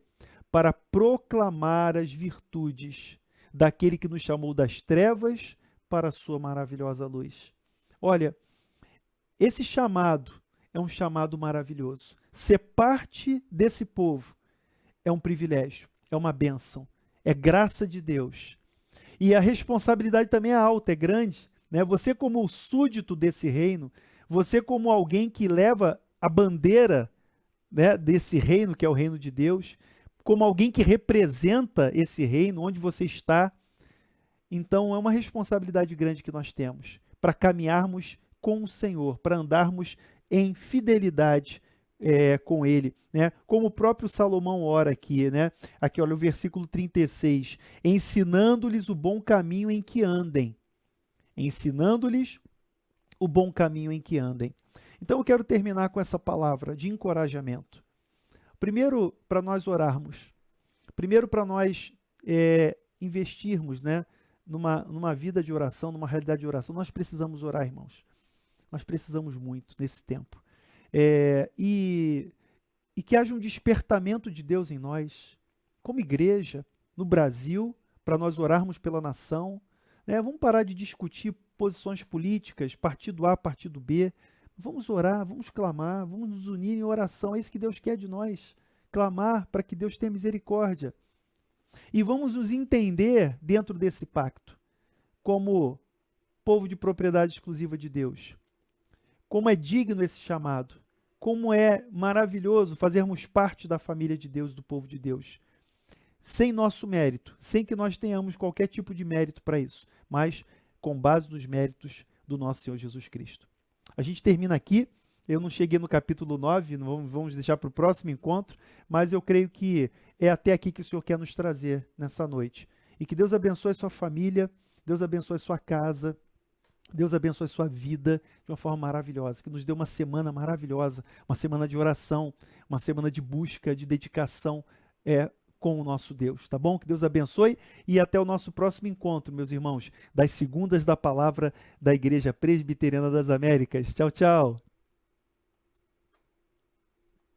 Para proclamar as virtudes daquele que nos chamou das trevas para a sua maravilhosa luz. Olha, esse chamado é um chamado maravilhoso. Ser parte desse povo é um privilégio, é uma bênção, é graça de Deus. E a responsabilidade também é alta, é grande, né? Você como o súdito desse reino, você como alguém que leva a bandeira, né, desse reino, que é o reino de Deus, como alguém que representa esse reino, onde você está. Então é uma responsabilidade grande que nós temos para caminharmos com o Senhor, para andarmos em fidelidade com Ele, né? Como o próprio Salomão ora aqui, né? Aqui, olha o versículo 36, ensinando-lhes o bom caminho em que andem. Ensinando-lhes o bom caminho em que andem. Então eu quero terminar com essa palavra de encorajamento. Primeiro, para nós orarmos. Primeiro, para nós investirmos, né, numa vida de oração, numa realidade de oração. Nós precisamos orar, irmãos. Nós precisamos muito nesse tempo. E que haja um despertamento de Deus em nós, como igreja, no Brasil, para nós orarmos pela nação. Né? Vamos parar de discutir posições políticas, partido A, partido B. Vamos orar, vamos clamar, vamos nos unir em oração. É isso que Deus quer de nós. Clamar para que Deus tenha misericórdia. E vamos nos entender dentro desse pacto, como povo de propriedade exclusiva de Deus. Como é digno esse chamado. Como é maravilhoso fazermos parte da família de Deus, do povo de Deus. Sem nosso mérito, sem que nós tenhamos qualquer tipo de mérito para isso, mas com base nos méritos do nosso Senhor Jesus Cristo. A gente termina aqui. Eu não cheguei no capítulo 9, vamos deixar para o próximo encontro, mas eu creio que é até aqui que o Senhor quer nos trazer nessa noite. E que Deus abençoe a sua família, Deus abençoe a sua casa, Deus abençoe a sua vida de uma forma maravilhosa, que nos dê uma semana maravilhosa, uma semana de oração, uma semana de busca, de dedicação com o nosso Deus, tá bom? Que Deus abençoe e até o nosso próximo encontro, meus irmãos, das segundas da palavra da Igreja Presbiteriana das Américas. Tchau, tchau!